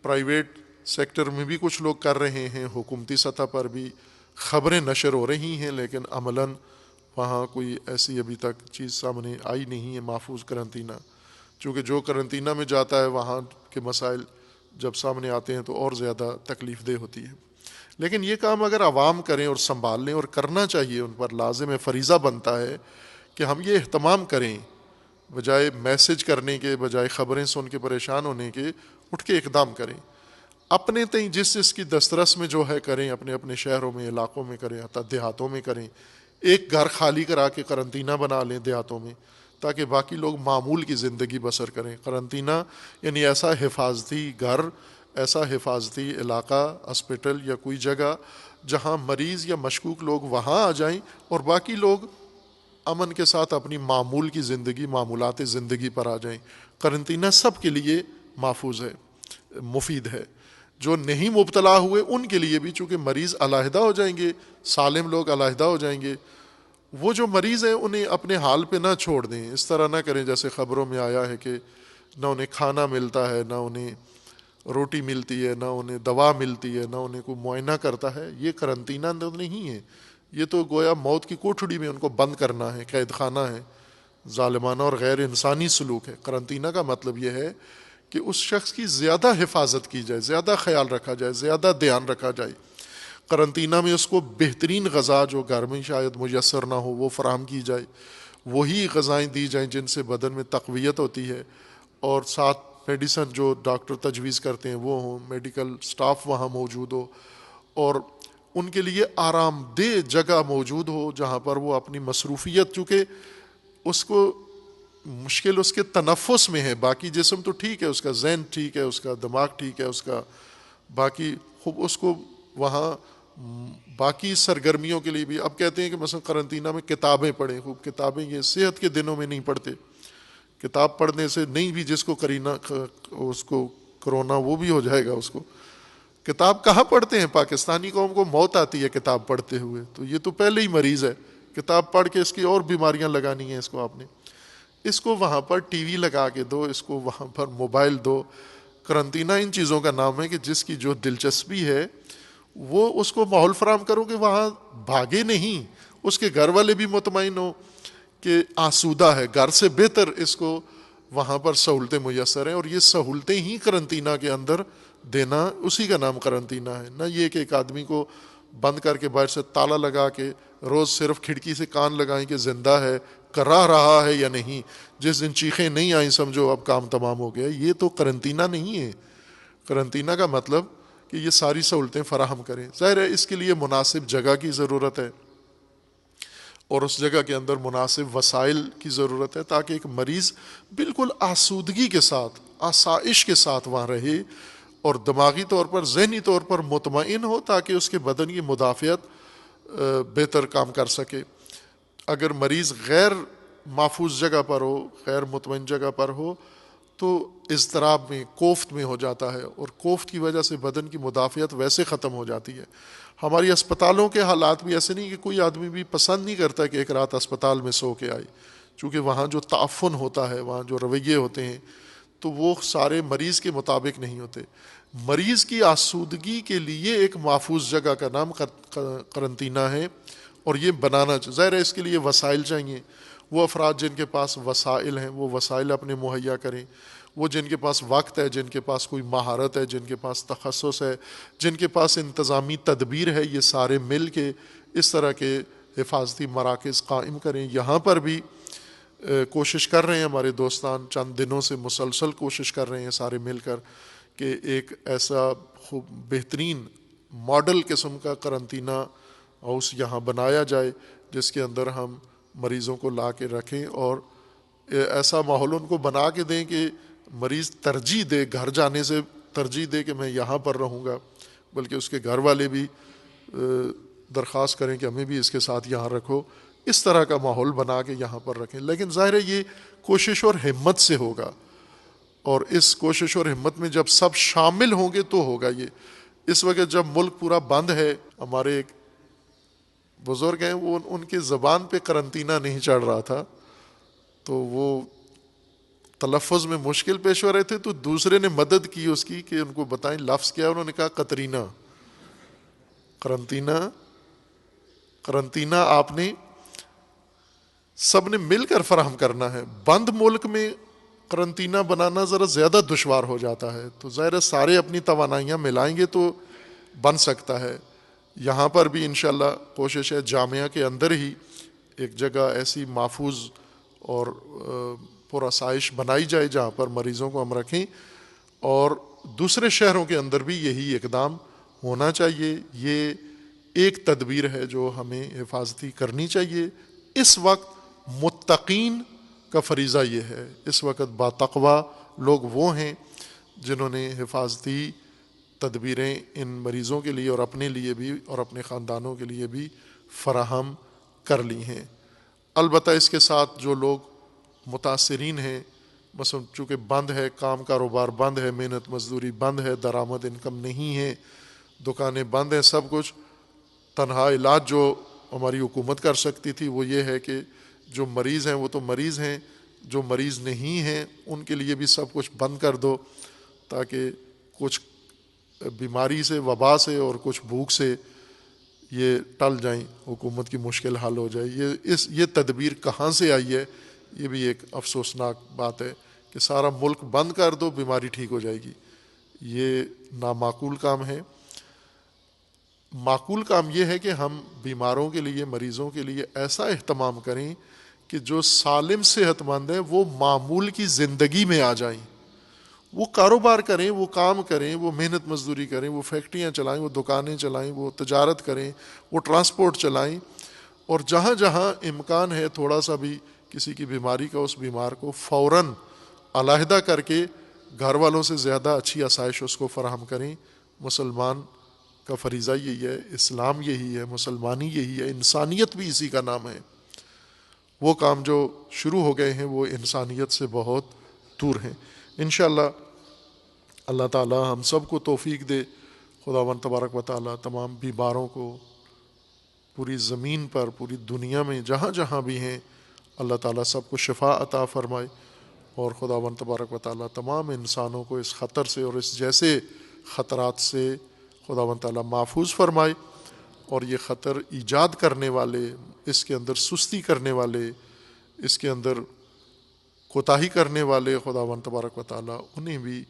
پرائیویٹ سیکٹر میں بھی کچھ لوگ کر رہے ہیں، حکومتی سطح پر بھی خبریں نشر ہو رہی ہیں، لیکن عملاً وہاں کوئی ایسی ابھی تک چیز سامنے آئی نہیں ہے محفوظ قرنطینہ. چونکہ جو قرنطینہ میں جاتا ہے وہاں کے مسائل جب سامنے آتے ہیں تو اور زیادہ تکلیف دہ ہوتی ہے. لیکن یہ کام اگر عوام کریں اور سنبھال لیں، اور کرنا چاہیے، ان پر لازم ہے، فریضہ بنتا ہے کہ ہم یہ اہتمام کریں، بجائے میسج کرنے کے، بجائے خبریں سن کے پریشان ہونے کے، اٹھ کے اقدام کریں. اپنے تئیں جس کی دسترس میں جو ہے کریں، اپنے اپنے شہروں میں، علاقوں میں کریں، حتیٰ دیہاتوں میں کریں. ایک گھر خالی کرا کے قرنطینہ بنا لیں دیہاتوں میں، تاکہ باقی لوگ معمول کی زندگی بسر کریں. قرنطینہ یعنی ایسا حفاظتی گھر، ایسا حفاظتی علاقہ، ہاسپٹل یا کوئی جگہ جہاں مریض یا مشکوک لوگ وہاں آ جائیں، اور باقی لوگ امن کے ساتھ اپنی معمول کی زندگی، معمولات زندگی پر آ جائیں. قرنطینہ سب کے لیے محفوظ ہے، مفید ہے. جو نہیں مبتلا ہوئے ان کے لیے بھی، چونکہ مریض علیحدہ ہو جائیں گے، سالم لوگ علیحدہ ہو جائیں گے. وہ جو مریض ہیں انہیں اپنے حال پہ نہ چھوڑ دیں. اس طرح نہ کریں جیسے خبروں میں آیا ہے کہ نہ انہیں کھانا ملتا ہے، نہ انہیں روٹی ملتی ہے، نہ انہیں دوا ملتی ہے، نہ انہیں کوئی معائنہ کرتا ہے. یہ قرنطینہ نہیں ہے، یہ تو گویا موت کی کوٹھڑی میں ان کو بند کرنا ہے، قید خانہ ہے، ظالمانہ اور غیر انسانی سلوک ہے. قرنطینہ کا مطلب یہ ہے کہ اس شخص کی زیادہ حفاظت کی جائے، زیادہ خیال رکھا جائے، زیادہ دھیان رکھا جائے. قرنطینہ میں اس کو بہترین غذا جو گھر میں شاید میسر نہ ہو وہ فراہم کی جائے، وہی غذائیں دی جائیں جن سے بدن میں تقویت ہوتی ہے، اور ساتھ میڈیسن جو ڈاکٹر تجویز کرتے ہیں وہ ہوں، میڈیکل سٹاف وہاں موجود ہو، اور ان کے لیے آرام دہ جگہ موجود ہو جہاں پر وہ اپنی مصروفیت، چونکہ اس کو مشکل اس کے تنفس میں ہے، باقی جسم تو ٹھیک ہے، اس کا ذہن ٹھیک ہے، اس کا دماغ ٹھیک ہے، اس کا باقی خوب اس کو وہاں باقی سرگرمیوں کے لیے بھی. اب کہتے ہیں کہ مثلا قرنطینہ میں کتابیں پڑھیں، خوب کتابیں یہ صحت کے دنوں میں نہیں پڑھتے. کتاب پڑھنے سے نہیں بھی جس کو اس کو کرونا وہ بھی ہو جائے گا. اس کو کتاب کہاں پڑھتے ہیں؟ پاکستانی قوم کو موت آتی ہے کتاب پڑھتے ہوئے، تو یہ تو پہلے ہی مریض ہے. کتاب پڑھ کے اس کی اور بیماریاں لگانی ہیں اس کو. آپ نے اس کو وہاں پر ٹی وی لگا کے دو، اس کو وہاں پر موبائل دو. قرنطینہ ان چیزوں کا نام ہے کہ جس کی جو دلچسپی ہے وہ اس کو ماحول فراہم کرو کہ وہاں بھاگے نہیں، اس کے گھر والے بھی مطمئن ہو کہ آسودہ ہے، گھر سے بہتر اس کو وہاں پر سہولتیں میسر ہیں. اور یہ سہولتیں ہی قرنطینہ کے اندر دینا، اسی کا نام قرنطینہ ہے. نہ یہ کہ ایک آدمی کو بند کر کے باہر سے تالا لگا کے روز صرف کھڑکی سے کان لگائیں کہ زندہ ہے، کرا رہا ہے یا نہیں. جس دن چیخیں نہیں آئیں سمجھو اب کام تمام ہو گیا. یہ تو قرنطینہ نہیں ہے. قرنطینہ کا مطلب کہ یہ ساری سہولتیں فراہم کریں. ظاہر ہے اس کے لیے مناسب جگہ کی ضرورت ہے اور اس جگہ کے اندر مناسب وسائل کی ضرورت ہے تاکہ ایک مریض بالکل آسودگی کے ساتھ، آسائش کے ساتھ وہاں رہے اور دماغی طور پر، ذہنی طور پر مطمئن ہو تاکہ اس کے بدن کی مدافعت بہتر کام کر سکے. اگر مریض غیر محفوظ جگہ پر ہو، غیر مطمئن جگہ پر ہو تو اضطراب میں، کوفت میں ہو جاتا ہے، اور کوفت کی وجہ سے بدن کی مدافعت ویسے ختم ہو جاتی ہے. ہماری اسپتالوں کے حالات بھی ایسے نہیں کہ کوئی آدمی بھی پسند نہیں کرتا کہ ایک رات اسپتال میں سو کے آئے، چونکہ وہاں جو تعفن ہوتا ہے، وہاں جو رویے ہوتے ہیں تو وہ سارے مریض کے مطابق نہیں ہوتے. مریض کی آسودگی کے لیے ایک محفوظ جگہ کا نام قرنطینہ ہے اور یہ بنانا چاہیے. ظاہر ہے اس کے لیے وسائل چاہیے. وہ افراد جن کے پاس وسائل ہیں وہ وسائل اپنے مہیا کریں. وہ جن کے پاس وقت ہے، جن کے پاس کوئی مہارت ہے، جن کے پاس تخصص ہے، جن کے پاس انتظامی تدبیر ہے، یہ سارے مل کے اس طرح کے حفاظتی مراکز قائم کریں. یہاں پر بھی کوشش کر رہے ہیں ہمارے دوستان، چند دنوں سے مسلسل کوشش کر رہے ہیں سارے مل کر کہ ایک ایسا خوب بہترین ماڈل قسم کا قرنطینہ ہاؤس یہاں بنایا جائے جس کے اندر ہم مریضوں کو لا کے رکھیں اور ایسا ماحول ان کو بنا کے دیں کہ مریض ترجیح دے، گھر جانے سے ترجیح دے کہ میں یہاں پر رہوں گا، بلکہ اس کے گھر والے بھی درخواست کریں کہ ہمیں بھی اس کے ساتھ یہاں رکھو. اس طرح کا ماحول بنا کے یہاں پر رکھیں. لیکن ظاہر ہے یہ کوشش اور ہمت سے ہوگا، اور اس کوشش اور ہمت میں جب سب شامل ہوں گے تو ہوگا. یہ اس وقت جب ملک پورا بند ہے، ہمارے ایک بزرگ ہیں، وہ ان کے زبان پہ قرنطینہ نہیں چڑھ رہا تھا تو وہ تلفظ میں مشکل پیش ہو رہے تھے، تو دوسرے نے مدد کی اس کی کہ ان کو بتائیں لفظ کیا. انہوں نے کہا قطرینہ. قرنطینہ آپ نے سب نے مل کر فراہم کرنا ہے. بند ملک میں قرنطینہ بنانا ذرا زیادہ دشوار ہو جاتا ہے، تو ظاہر ہے سارے اپنی توانائیاں ملائیں گے تو بن سکتا ہے. یہاں پر بھی انشاءاللہ کوشش ہے جامعہ کے اندر ہی ایک جگہ ایسی محفوظ اور پرآسائش بنائی جائے جہاں پر مریضوں کو ہم رکھیں، اور دوسرے شہروں کے اندر بھی یہی اقدام ہونا چاہیے. یہ ایک تدبیر ہے جو ہمیں حفاظتی کرنی چاہیے. اس وقت متقین کا فریضہ یہ ہے. اس وقت باتقوا لوگ وہ ہیں جنہوں نے حفاظتی تدبیریں ان مریضوں کے لیے اور اپنے لیے بھی اور اپنے خاندانوں کے لیے بھی فراہم کر لی ہیں. البتہ اس کے ساتھ جو لوگ متاثرین ہیں، مثلا چونکہ بند ہے، کام کاروبار بند ہے، محنت مزدوری بند ہے، درآمد انکم نہیں ہے، دکانیں بند ہیں، سب کچھ، تنہا علاج جو ہماری حکومت کر سکتی تھی وہ یہ ہے کہ جو مریض ہیں وہ تو مریض ہیں، جو مریض نہیں ہیں ان کے لیے بھی سب کچھ بند کر دو تاکہ کچھ بیماری سے، وبا سے اور کچھ بھوک سے یہ ٹل جائیں، حکومت کی مشکل حل ہو جائے. یہ تدبیر کہاں سے آئی ہے؟ یہ بھی ایک افسوسناک بات ہے کہ سارا ملک بند کر دو بیماری ٹھیک ہو جائے گی. یہ نامعقول کام ہے. معقول کام یہ ہے کہ ہم بیماروں کے لیے، مریضوں کے لیے ایسا اہتمام کریں کہ جو سالم صحت مند ہیں وہ معمول کی زندگی میں آ جائیں، وہ کاروبار کریں، وہ کام کریں، وہ محنت مزدوری کریں، وہ فیکٹریاں چلائیں، وہ دکانیں چلائیں، وہ تجارت کریں، وہ ٹرانسپورٹ چلائیں، اور جہاں جہاں امکان ہے تھوڑا سا بھی کسی کی بیماری کا اس بیمار کو فوراً علیحدہ کر کے گھر والوں سے زیادہ اچھی آسائش اس کو فراہم کریں۔ مسلمان کا فریضہ یہی ہے، اسلام یہی ہے، مسلمانی یہی ہے، انسانیت بھی اسی کا نام ہے۔ وہ کام جو شروع ہو گئے ہیں وہ انسانیت سے بہت دور ہیں۔ انشاءاللہ اللہ تعالی ہم سب کو توفیق دے، خداوند تبارک و تعالی تمام بیماروں کو پوری زمین پر، پوری دنیا میں جہاں جہاں بھی ہیں، اللہ تعالیٰ سب کو شفا عطا فرمائے، اور خداوند تبارک و تعالیٰ تمام انسانوں کو اس خطر سے اور اس جیسے خطرات سے خداوند تعالیٰ محفوظ فرمائے، اور یہ خطر ایجاد کرنے والے، اس کے اندر سستی کرنے والے، اس کے اندر کوتاہی کرنے والے خداوند تبارک و تعالیٰ انہیں بھی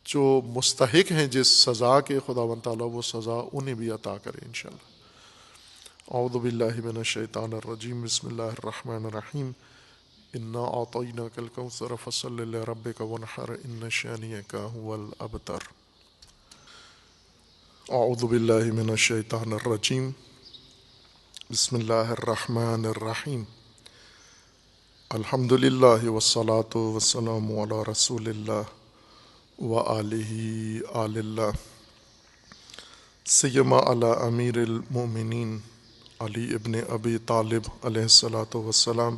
جو مستحق ہیں جس سزا کے خداوند تعالیٰ وہ سزا انہیں بھی عطا کرے انشاءاللہ۔ اعوذ باللہ من الشیطان الرجیم، بسم اللہ الرحمن الرحیم، انا اعطیناک الکوثر فصل لربک وانحر ان شانئک هو الابتر۔ اعوذ باللہ من الشیطان الرجیم، بسم اللہ الرحمن الرحیم، الحمد للہ والصلاة والسلام علی رسول اللہ وآلہ آل اللہ، سیما علی امیر المؤمنین علی ابن ابی طالب علیہ الصلاۃ والسلام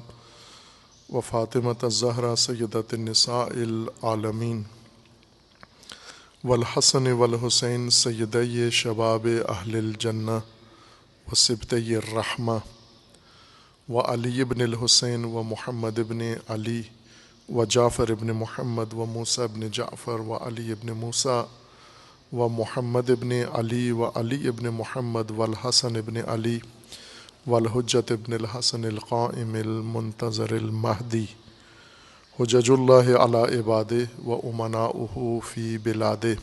و فاطمۃ الزہرا سیدۃ النساء العالمین والحسن والحسین سیدی شباب اہل الجنہ و سبطی الرحمہ و علی ابن الحسین و محمد ابن علی و جعفر ابن محمد و موسیٰ ابن جعفر و علی ابن موسیٰ و محمد ابن علی و علی ابن محمد والحسن ابن علی والحجت ابن الحسن القائم المنتظر المہدی حجج اللہ علی عبادہ و امناؤہ فی بلادہ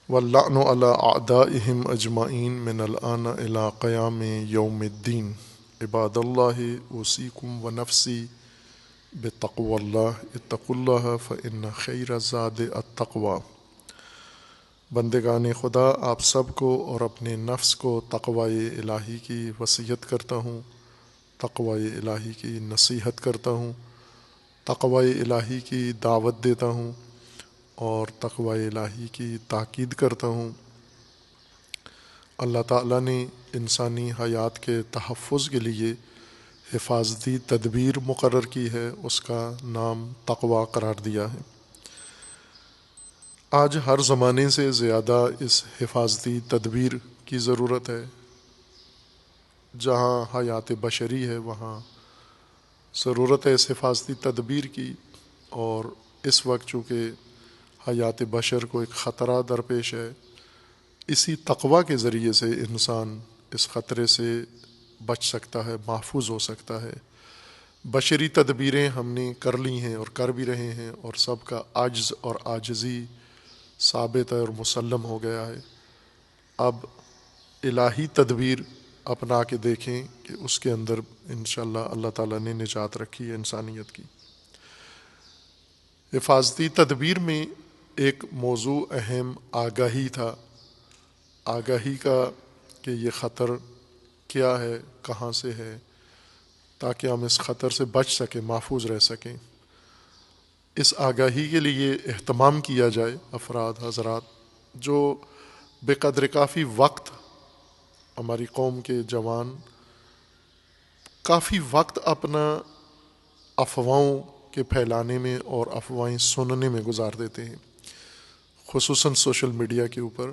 واللعن علی اعدائہم اجمعین من الآن الی قیام یوم الدین۔ عباد اللہ اوصیکم و نفسی بتقوی اللہ، اتقوا اللہ فإن خیر الزاد التقوی۔ بندگان خدا، آپ سب کو اور اپنے نفس کو تقوی الہی کی وصیت کرتا ہوں، تقوی الہی کی نصیحت کرتا ہوں، تقوی الہی کی دعوت دیتا ہوں، اور تقوی الہی کی تاکید کرتا ہوں۔ اللہ تعالیٰ نے انسانی حیات کے تحفظ کے لیے حفاظتی تدبیر مقرر کی ہے، اس کا نام تقوی قرار دیا ہے۔ آج ہر زمانے سے زیادہ اس حفاظتی تدبیر کی ضرورت ہے۔ جہاں حیات بشری ہے وہاں ضرورت ہے اس حفاظتی تدبیر کی، اور اس وقت چونکہ حیات بشر کو ایک خطرہ درپیش ہے، اسی تقوی کے ذریعے سے انسان اس خطرے سے بچ سکتا ہے، محفوظ ہو سکتا ہے۔ بشری تدبیریں ہم نے کر لی ہیں اور کر بھی رہے ہیں، اور سب کا عجز اور عاجزی ثابت ہے اور مسلم ہو گیا ہے۔ اب الہی تدبیر اپنا کے دیکھیں کہ اس کے اندر انشاءاللہ اللہ تعالیٰ نے نجات رکھی ہے انسانیت کی۔ حفاظتی تدبیر میں ایک موضوع اہم آگاہی تھا، آگاہی کا کہ یہ خطر کیا ہے، کہاں سے ہے، تاکہ ہم اس خطر سے بچ سکیں، محفوظ رہ سکیں۔ اس آگاہی کے لیے اہتمام کیا جائے، افراد حضرات جو بے قدر کافی وقت، ہماری قوم کے جوان کافی وقت اپنا افواہوں کے پھیلانے میں اور افواہیں سننے میں گزار دیتے ہیں، خصوصاً سوشل میڈیا کے اوپر۔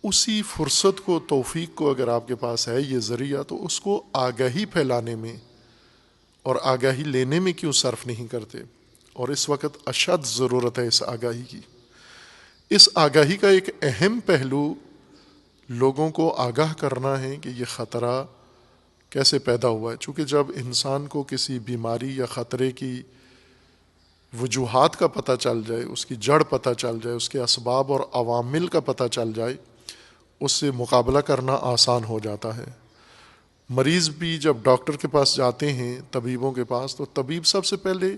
اسی فرصت کو، توفیق کو اگر آپ کے پاس ہے یہ ذریعہ، تو اس کو آگاہی پھیلانے میں اور آگاہی لینے میں کیوں صرف نہیں کرتے؟ اور اس وقت اشد ضرورت ہے اس آگاہی کی۔ اس آگاہی کا ایک اہم پہلو لوگوں کو آگاہ کرنا ہے کہ یہ خطرہ کیسے پیدا ہوا ہے۔ چونکہ جب انسان کو کسی بیماری یا خطرے کی وجوہات کا پتہ چل جائے، اس کی جڑ پتہ چل جائے، اس کے اسباب اور عوامل کا پتہ چل جائے، اس سے مقابلہ کرنا آسان ہو جاتا ہے۔ مریض بھی جب ڈاکٹر کے پاس جاتے ہیں، طبیبوں کے پاس، تو طبیب سب سے پہلے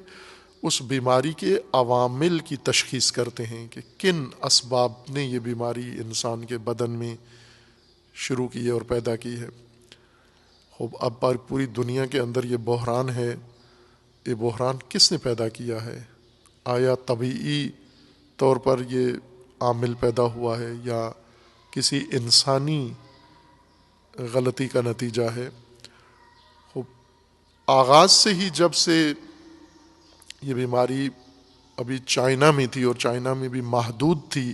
اس بیماری کے عوامل کی تشخیص کرتے ہیں کہ کن اسباب نے یہ بیماری انسان کے بدن میں شروع کی ہے اور پیدا کی ہے۔ اب پوری دنیا کے اندر یہ بحران ہے، یہ بحران کس نے پیدا کیا ہے؟ آیا طبیعی طور پر یہ عامل پیدا ہوا ہے یا کسی انسانی غلطی کا نتیجہ ہے؟ آغاز سے ہی جب سے یہ بیماری ابھی چائنا میں تھی اور چائنا میں بھی محدود تھی،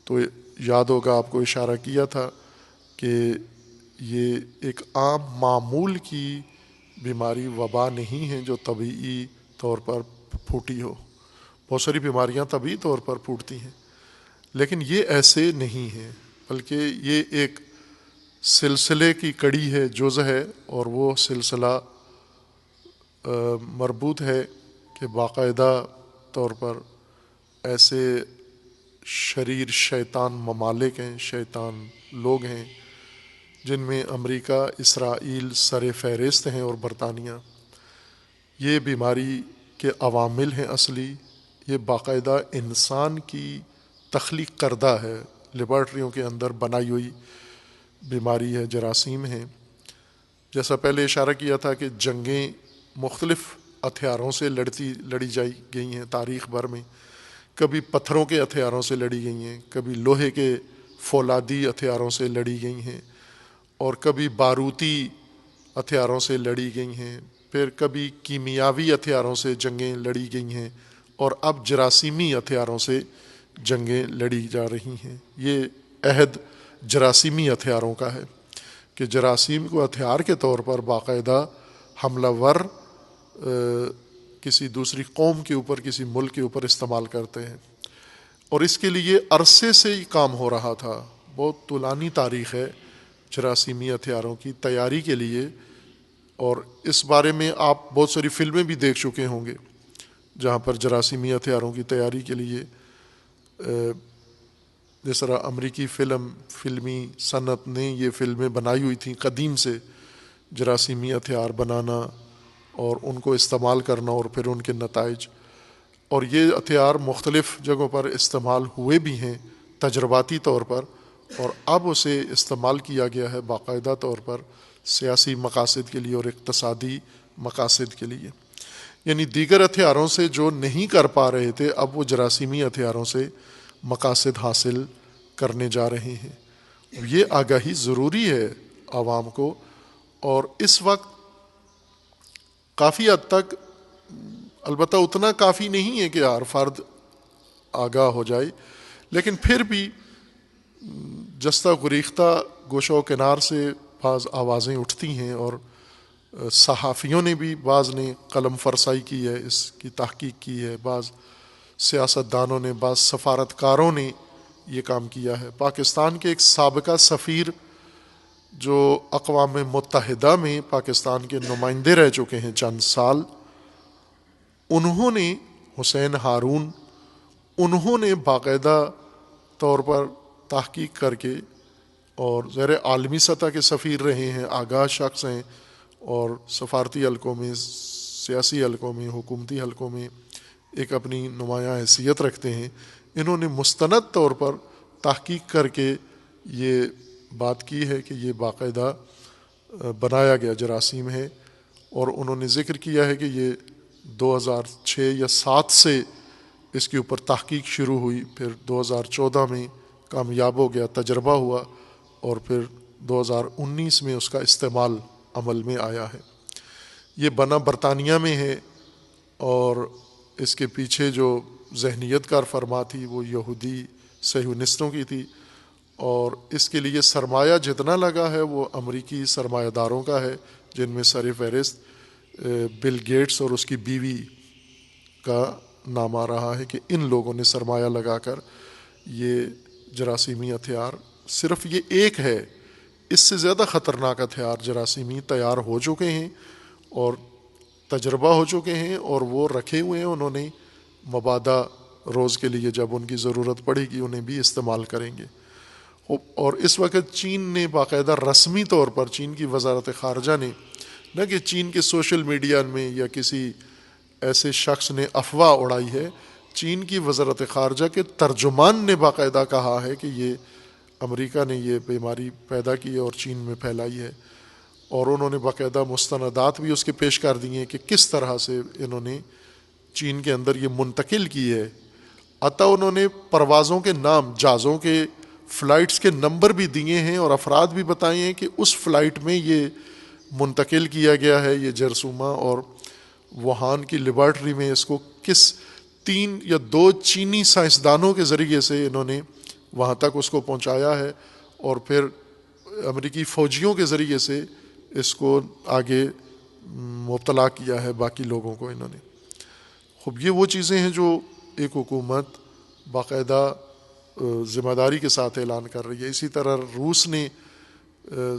تو یاد ہوگا آپ کو اشارہ کیا تھا کہ یہ ایک عام معمول کی بیماری وبا نہیں ہے جو طبیعی طور پر پھوٹی ہو۔ بہت ساری بیماریاں طبیعی طور پر پھوٹتی ہیں، لیکن یہ ایسے نہیں ہے، بلکہ یہ ایک سلسلے کی کڑی ہے، جزء ہے، اور وہ سلسلہ مربوط ہے کہ باقاعدہ طور پر ایسے شریر شیطان ممالک ہیں، شیطان لوگ ہیں، جن میں امریکہ، اسرائیل سر فہرست ہیں اور برطانیہ۔ یہ بیماری کے عوامل ہیں اصلی، یہ باقاعدہ انسان کی تخلیق کردہ ہے، لیبارٹریوں کے اندر بنائی ہوئی بیماری ہے، جراثیم ہیں۔ جیسا پہلے اشارہ کیا تھا کہ جنگیں مختلف ہتھیاروں سے لڑی گئی ہیں تاریخ بھر میں، کبھی پتھروں کے ہتھیاروں سے لڑی گئی ہیں، کبھی لوہے کے فولادی ہتھیاروں سے لڑی گئی ہیں، اور کبھی باروتی ہتھیاروں سے لڑی گئی ہیں، پھر کبھی کیمیاوی ہتھیاروں سے جنگیں لڑی گئی ہیں، اور اب جراثیمی ہتھیاروں سے جنگیں لڑی جا رہی ہیں۔ یہ عہد جراثیمی ہتھیاروں کا ہے کہ جراثیم کو ہتھیار کے طور پر باقاعدہ حملہ ور کسی دوسری قوم کے اوپر، کسی ملک کے اوپر استعمال کرتے ہیں، اور اس کے لیے عرصے سے ہی کام ہو رہا تھا۔ بہت طولانی تاریخ ہے جراثیمی ہتھیاروں کی تیاری کے لیے، اور اس بارے میں آپ بہت ساری فلمیں بھی دیکھ چکے ہوں گے جہاں پر جراثیمی ہتھیاروں کی تیاری کے لیے جس طرح امریکی فلمی صنعت نے یہ فلمیں بنائی ہوئی تھیں قدیم سے، جراثیمی ہتھیار بنانا اور ان کو استعمال کرنا اور پھر ان کے نتائج، اور یہ ہتھیار مختلف جگہوں پر استعمال ہوئے بھی ہیں تجرباتی طور پر، اور اب اسے استعمال کیا گیا ہے باقاعدہ طور پر سیاسی مقاصد کے لیے اور اقتصادی مقاصد کے لیے۔ یعنی دیگر ہتھیاروں سے جو نہیں کر پا رہے تھے، اب وہ جراثیمی ہتھیاروں سے مقاصد حاصل کرنے جا رہے ہیں۔ یہ آگاہی ضروری ہے عوام کو، اور اس وقت کافی حد تک، البتہ اتنا کافی نہیں ہے کہ ہر فرد آگاہ ہو جائے، لیکن پھر بھی جستہ گریختہ گوشہ و کنار سے بعض آوازیں اٹھتی ہیں، اور صحافیوں نے بھی، بعض نے قلم فرسائی کی ہے، اس کی تحقیق کی ہے، بعض سیاستدانوں نے، بعض سفارتکاروں نے یہ کام کیا ہے۔ پاکستان کے ایک سابقہ سفیر جو اقوام متحدہ میں پاکستان کے نمائندے رہ چکے ہیں چند سال، انہوں نے، حسین ہارون، انہوں نے باقاعدہ طور پر تحقیق کر کے، اور زیر عالمی سطح کے سفیر رہے ہیں، آگاہ شخص ہیں، اور سفارتی حلقوں میں، سیاسی حلقوں میں، حکومتی حلقوں میں ایک اپنی نمایاں حیثیت رکھتے ہیں، انہوں نے مستند طور پر تحقیق کر کے یہ بات کی ہے کہ یہ باقاعدہ بنایا گیا جراثیم ہے، اور انہوں نے ذکر کیا ہے کہ یہ 2006 یا 7 سے اس کے اوپر تحقیق شروع ہوئی، پھر 2014 میں کامیاب ہو گیا، تجربہ ہوا، اور پھر 2019 میں اس کا استعمال عمل میں آیا ہے۔ یہ بنا برطانیہ میں ہے، اور اس کے پیچھے جو ذہنیت کار فرما تھی وہ یہودی صہیونستوں کی تھی، اور اس کے لیے سرمایہ جتنا لگا ہے وہ امریکی سرمایہ داروں کا ہے، جن میں سر فہرست بل گیٹس اور اس کی بیوی کا نام آ رہا ہے کہ ان لوگوں نے سرمایہ لگا کر یہ جراثیمی ہتھیار، صرف یہ ایک ہے، اس سے زیادہ خطرناک ہتھیار جراثیمی تیار ہو چکے ہیں اور تجربہ ہو چکے ہیں، اور وہ رکھے ہوئے ہیں، انہوں نے مبادہ روز کے لیے جب ان کی ضرورت پڑے گی انہیں بھی استعمال کریں گے۔ اور اس وقت چین نے باقاعدہ رسمی طور پر، چین کی وزارت خارجہ نے، نہ کہ چین کے سوشل میڈیا میں یا کسی ایسے شخص نے افواہ اڑائی ہے، چین کی وزارت خارجہ کے ترجمان نے باقاعدہ کہا ہے کہ یہ امریکہ نے یہ بیماری پیدا کی ہے اور چین میں پھیلائی ہے، اور انہوں نے باقاعدہ مستندات بھی اس کے پیش کر دی ہیں کہ کس طرح سے انہوں نے چین کے اندر یہ منتقل کی ہے. عطا انہوں نے پروازوں کے نام، جہازوں کے، فلائٹس کے نمبر بھی دیے ہیں اور افراد بھی بتائے ہیں کہ اس فلائٹ میں یہ منتقل کیا گیا ہے یہ جرثومہ، اور ووہان کی لیبارٹری میں اس کو کس 3 یا 2 چینی سائنسدانوں کے ذریعے سے انہوں نے وہاں تک اس کو پہنچایا ہے، اور پھر امریکی فوجیوں کے ذریعے سے اس کو آگے مبتلا کیا ہے باقی لوگوں کو انہوں نے. خوب یہ وہ چیزیں ہیں جو ایک حکومت باقاعدہ ذمہ داری کے ساتھ اعلان کر رہی ہے. اسی طرح روس نے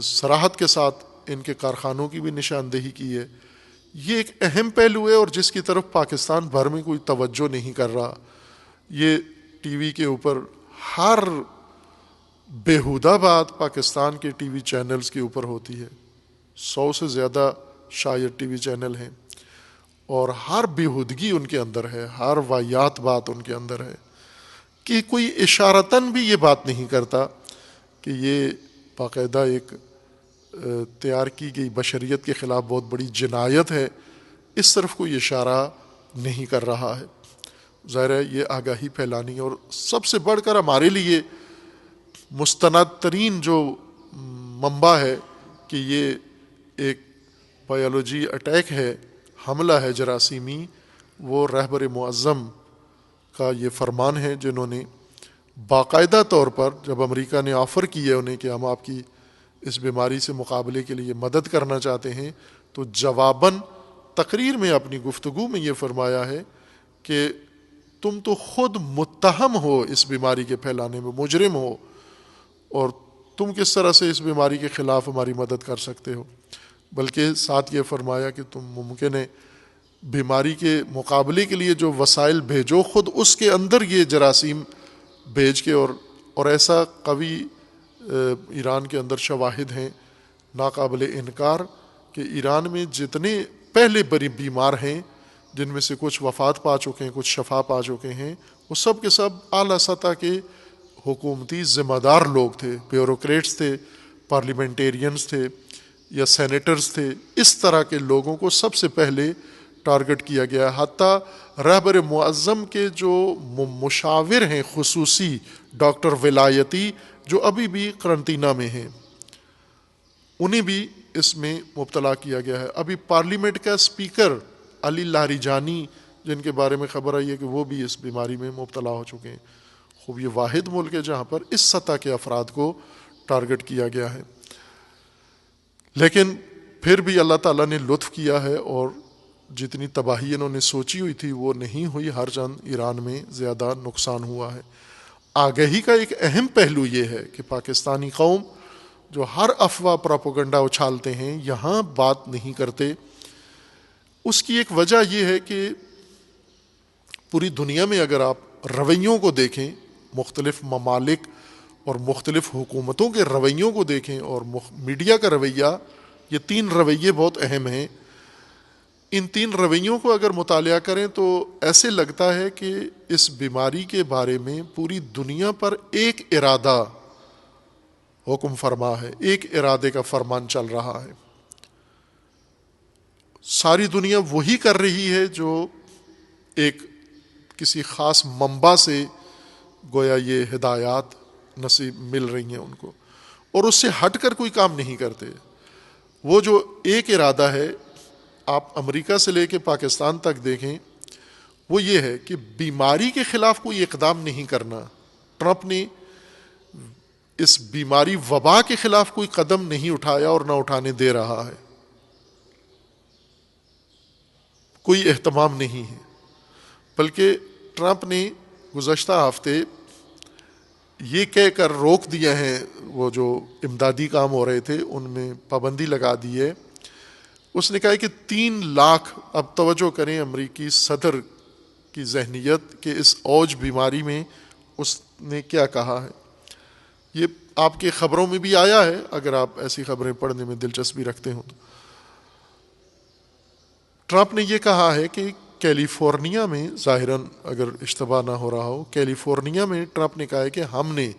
صراحت کے ساتھ ان کے کارخانوں کی بھی نشاندہی کی ہے. یہ ایک اہم پہلو ہے اور جس کی طرف پاکستان بھر میں کوئی توجہ نہیں کر رہا. یہ ٹی وی کے اوپر ہر بیہودہ بات پاکستان کے ٹی وی چینلز کے اوپر ہوتی ہے. 100 سے زیادہ شاید ٹی وی چینل ہیں اور ہر بیہودگی ان کے اندر ہے، ہر واہیات بات ان کے اندر ہے کہ کوئی اشارتاً بھی یہ بات نہیں کرتا کہ یہ باقاعدہ ایک تیار کی گئی بشریت کے خلاف بہت بڑی جنایت ہے. اس طرف کوئی اشارہ نہیں کر رہا ہے. ظاہر ہے یہ آگاہی پھیلانی، اور سب سے بڑھ کر ہمارے لیے مستند ترین جو منبع ہے کہ یہ ایک بایولوجی اٹیک ہے، حملہ ہے جراثیمی، وہ رہبر معظم کا یہ فرمان ہے جنہوں نے باقاعدہ طور پر جب امریکہ نے آفر کی ہے انہیں کہ ہم آپ کی اس بیماری سے مقابلے کے لیے مدد کرنا چاہتے ہیں، تو جواباً تقریر میں اپنی گفتگو میں یہ فرمایا ہے کہ تم تو خود متہم ہو اس بیماری کے پھیلانے میں، مجرم ہو، اور تم کس طرح سے اس بیماری کے خلاف ہماری مدد کر سکتے ہو. بلکہ ساتھ یہ فرمایا کہ تم ممکن ہے بیماری کے مقابلے کے لیے جو وسائل بھیجو خود اس کے اندر یہ جراثیم بھیج کے، اور ایسا قوی ایران کے اندر شواہد ہیں ناقابل انکار کہ ایران میں جتنے پہلے بڑے بیمار ہیں جن میں سے کچھ وفات پا چکے ہیں، کچھ شفا پا چکے ہیں، وہ سب کے سب اعلیٰ سطح کے حکومتی ذمہ دار لوگ تھے، بیوروکریٹس تھے، پارلیمنٹیرینز تھے یا سینیٹرز تھے. اس طرح کے لوگوں کو سب سے پہلے ٹارگٹ کیا گیا. حتیٰ رہبر معظم کے جو مشاور ہیں خصوصی ڈاکٹر ولایتی جو ابھی بھی قرنطینہ میں ہیں، انہیں بھی اس میں مبتلا کیا گیا ہے. ابھی پارلیمنٹ کا اسپیکر علی لاریجانی جن کے بارے میں خبر آئی ہے کہ وہ بھی اس بیماری میں مبتلا ہو چکے ہیں. خوب یہ واحد ملک ہے جہاں پر اس سطح کے افراد کو ٹارگٹ کیا گیا ہے. لیکن پھر بھی اللہ تعالیٰ نے لطف کیا ہے اور جتنی تباہی انہوں نے سوچی ہوئی تھی وہ نہیں ہوئی. ہر چند ایران میں زیادہ نقصان ہوا ہے. آگہی کا ایک اہم پہلو یہ ہے کہ پاکستانی قوم جو ہر افواہ پراپوگنڈا اچھالتے ہیں یہاں بات نہیں کرتے. اس کی ایک وجہ یہ ہے کہ پوری دنیا میں اگر آپ رویوں کو دیکھیں، مختلف ممالک اور مختلف حکومتوں کے رویوں کو دیکھیں اور میڈیا کا رویہ، یہ 3 رویے بہت اہم ہیں. ان 3 رویوں کو اگر مطالعہ کریں تو ایسے لگتا ہے کہ اس بیماری کے بارے میں پوری دنیا پر ایک ارادہ حکم فرما ہے، ایک ارادے کا فرمان چل رہا ہے. ساری دنیا وہی کر رہی ہے جو ایک کسی خاص منبع سے گویا یہ ہدایات نصیب مل رہی ہیں ان کو، اور اس سے ہٹ کر کوئی کام نہیں کرتے. وہ جو ایک ارادہ ہے آپ امریکہ سے لے کے پاکستان تک دیکھیں، وہ یہ ہے کہ بیماری کے خلاف کوئی اقدام نہیں کرنا. ٹرمپ نے اس بیماری وبا کے خلاف کوئی قدم نہیں اٹھایا اور نہ اٹھانے دے رہا ہے، کوئی اہتمام نہیں ہے. بلکہ ٹرمپ نے گزشتہ ہفتے یہ کہہ کر روک دیا ہے، وہ جو امدادی کام ہو رہے تھے ان میں پابندی لگا دی ہے. اس نے کہا کہ 3 لاکھ، اب توجہ کریں امریکی صدر کی ذہنیت کہ اس اوج بیماری میں اس نے کیا کہا ہے. یہ آپ کے خبروں میں بھی آیا ہے اگر آپ ایسی خبریں پڑھنے میں دلچسپی رکھتے ہوں تو. ٹرمپ نے یہ کہا ہے کہ کیلیفورنیا میں، ظاہراً اگر اشتباہ نہ ہو رہا ہو، کیلیفورنیا میں ٹرمپ نے کہا ہے کہ ہم نے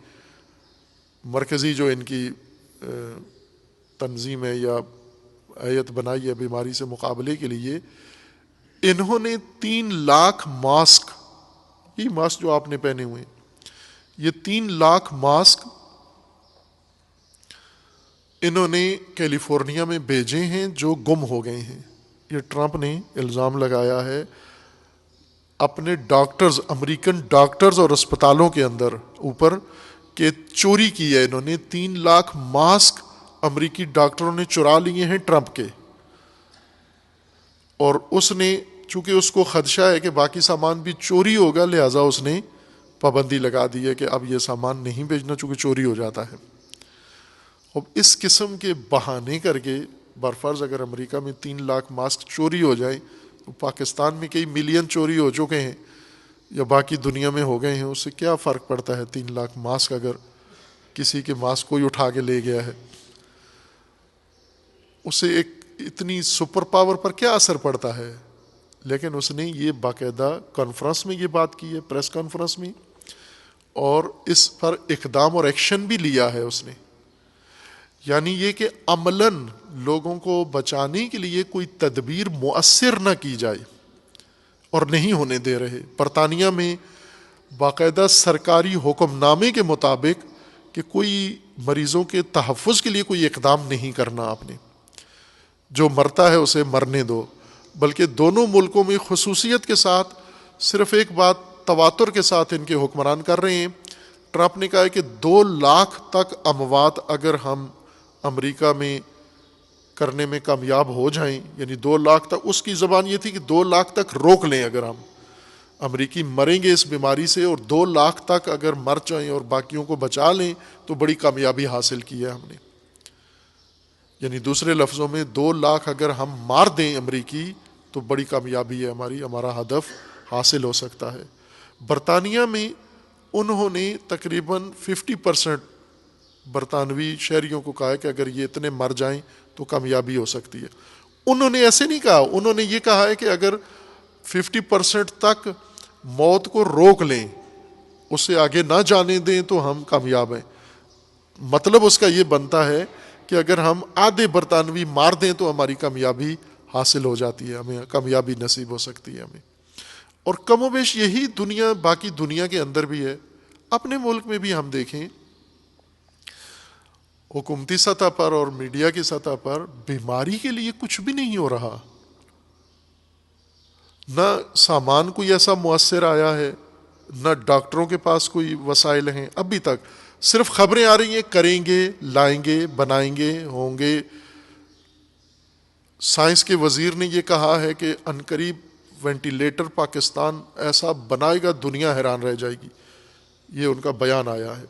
مرکزی جو ان کی تنظیم ہے یا ایت بنائی ہے بیماری سے مقابلے کے لیے، انہوں نے 3 لاکھ ماسک، یہ ماسک جو آپ نے پہنے ہوئے، یہ 3 لاکھ ماسک انہوں نے کیلیفورنیا میں بھیجے ہیں جو گم ہو گئے ہیں۔ یہ ٹرمپ نے الزام لگایا ہے اپنے ڈاکٹرز، امریکن ڈاکٹرز اور اسپتالوں کے اندر اوپر کہ چوری کی ہے انہوں نے۔ 3 لاکھ ماسک امریکی ڈاکٹروں نے چرا لیے ہیں ٹرمپ کے، اور اس نے چونکہ اس کو خدشہ ہے کہ باقی سامان بھی چوری ہوگا، لہٰذا اس نے پابندی لگا دی ہے کہ اب یہ سامان نہیں بھیجنا چونکہ چوری ہو جاتا ہے۔ اب اس قسم کے بہانے کر کے برفرض اگر امریکہ میں 3 لاکھ ماسک چوری ہو جائیں تو پاکستان میں کئی ملین چوری ہو چکے ہیں یا باقی دنیا میں ہو گئے ہیں، اس سے کیا فرق پڑتا ہے؟ 3 لاکھ ماسک اگر کسی کے ماسک کوئی اٹھا کے لے گیا ہے، اسے ایک اتنی سپر پاور پر کیا اثر پڑتا ہے؟ لیکن اس نے یہ باقاعدہ کانفرنس میں یہ بات کی ہے، پریس کانفرنس میں، اور اس پر اقدام اور ایکشن بھی لیا ہے اس نے، یعنی یہ کہ عملاً لوگوں کو بچانے کے لیے کوئی تدبیر مؤثر نہ کی جائے اور نہیں ہونے دے رہے۔ برطانیہ میں باقاعدہ سرکاری حکم نامے کے مطابق کہ کوئی مریضوں کے تحفظ کے لیے کوئی اقدام نہیں کرنا، آپ نے جو مرتا ہے اسے مرنے دو، بلکہ دونوں ملکوں میں خصوصیت کے ساتھ صرف ایک بات تواتر کے ساتھ ان کے حکمران کر رہے ہیں۔ ٹرمپ نے کہا ہے کہ 2 لاکھ تک اموات اگر ہم امریکہ میں کرنے میں کامیاب ہو جائیں، یعنی 2 لاکھ تک، اس کی زبان یہ تھی کہ 2 لاکھ تک روک لیں، اگر ہم امریکی مریں گے اس بیماری سے اور 2 لاکھ تک اگر مر جائیں اور باقیوں کو بچا لیں تو بڑی کامیابی حاصل کی ہے ہم نے۔ یعنی دوسرے لفظوں میں 2 لاکھ اگر ہم مار دیں امریکی تو بڑی کامیابی ہے ہماری، ہمارا ہدف حاصل ہو سکتا ہے۔ برطانیہ میں انہوں نے تقریباً 50% برطانوی شہریوں کو کہا ہے کہ اگر یہ اتنے مر جائیں تو کامیابی ہو سکتی ہے۔ انہوں نے ایسے نہیں کہا، انہوں نے یہ کہا ہے کہ اگر 50% تک موت کو روک لیں، اس سے آگے نہ جانے دیں تو ہم کامیاب ہیں۔ مطلب اس کا یہ بنتا ہے کہ اگر ہم آدھے برطانوی مار دیں تو ہماری کامیابی حاصل ہو جاتی ہے، ہمیں کامیابی نصیب ہو سکتی ہے ہمیں۔ اور کم و بیش یہی دنیا باقی دنیا کے اندر بھی ہے۔ اپنے ملک میں بھی ہم دیکھیں، حکومتی سطح پر اور میڈیا کی سطح پر بیماری کے لیے کچھ بھی نہیں ہو رہا، نہ سامان کوئی ایسا مؤثر آیا ہے، نہ ڈاکٹروں کے پاس کوئی وسائل ہیں ابھی تک۔ صرف خبریں آ رہی ہیں کریں گے، لائیں گے، بنائیں گے، ہوں گے۔ سائنس کے وزیر نے یہ کہا ہے کہ عنقریب وینٹیلیٹر پاکستان ایسا بنائے گا دنیا حیران رہ جائے گی، یہ ان کا بیان آیا ہے۔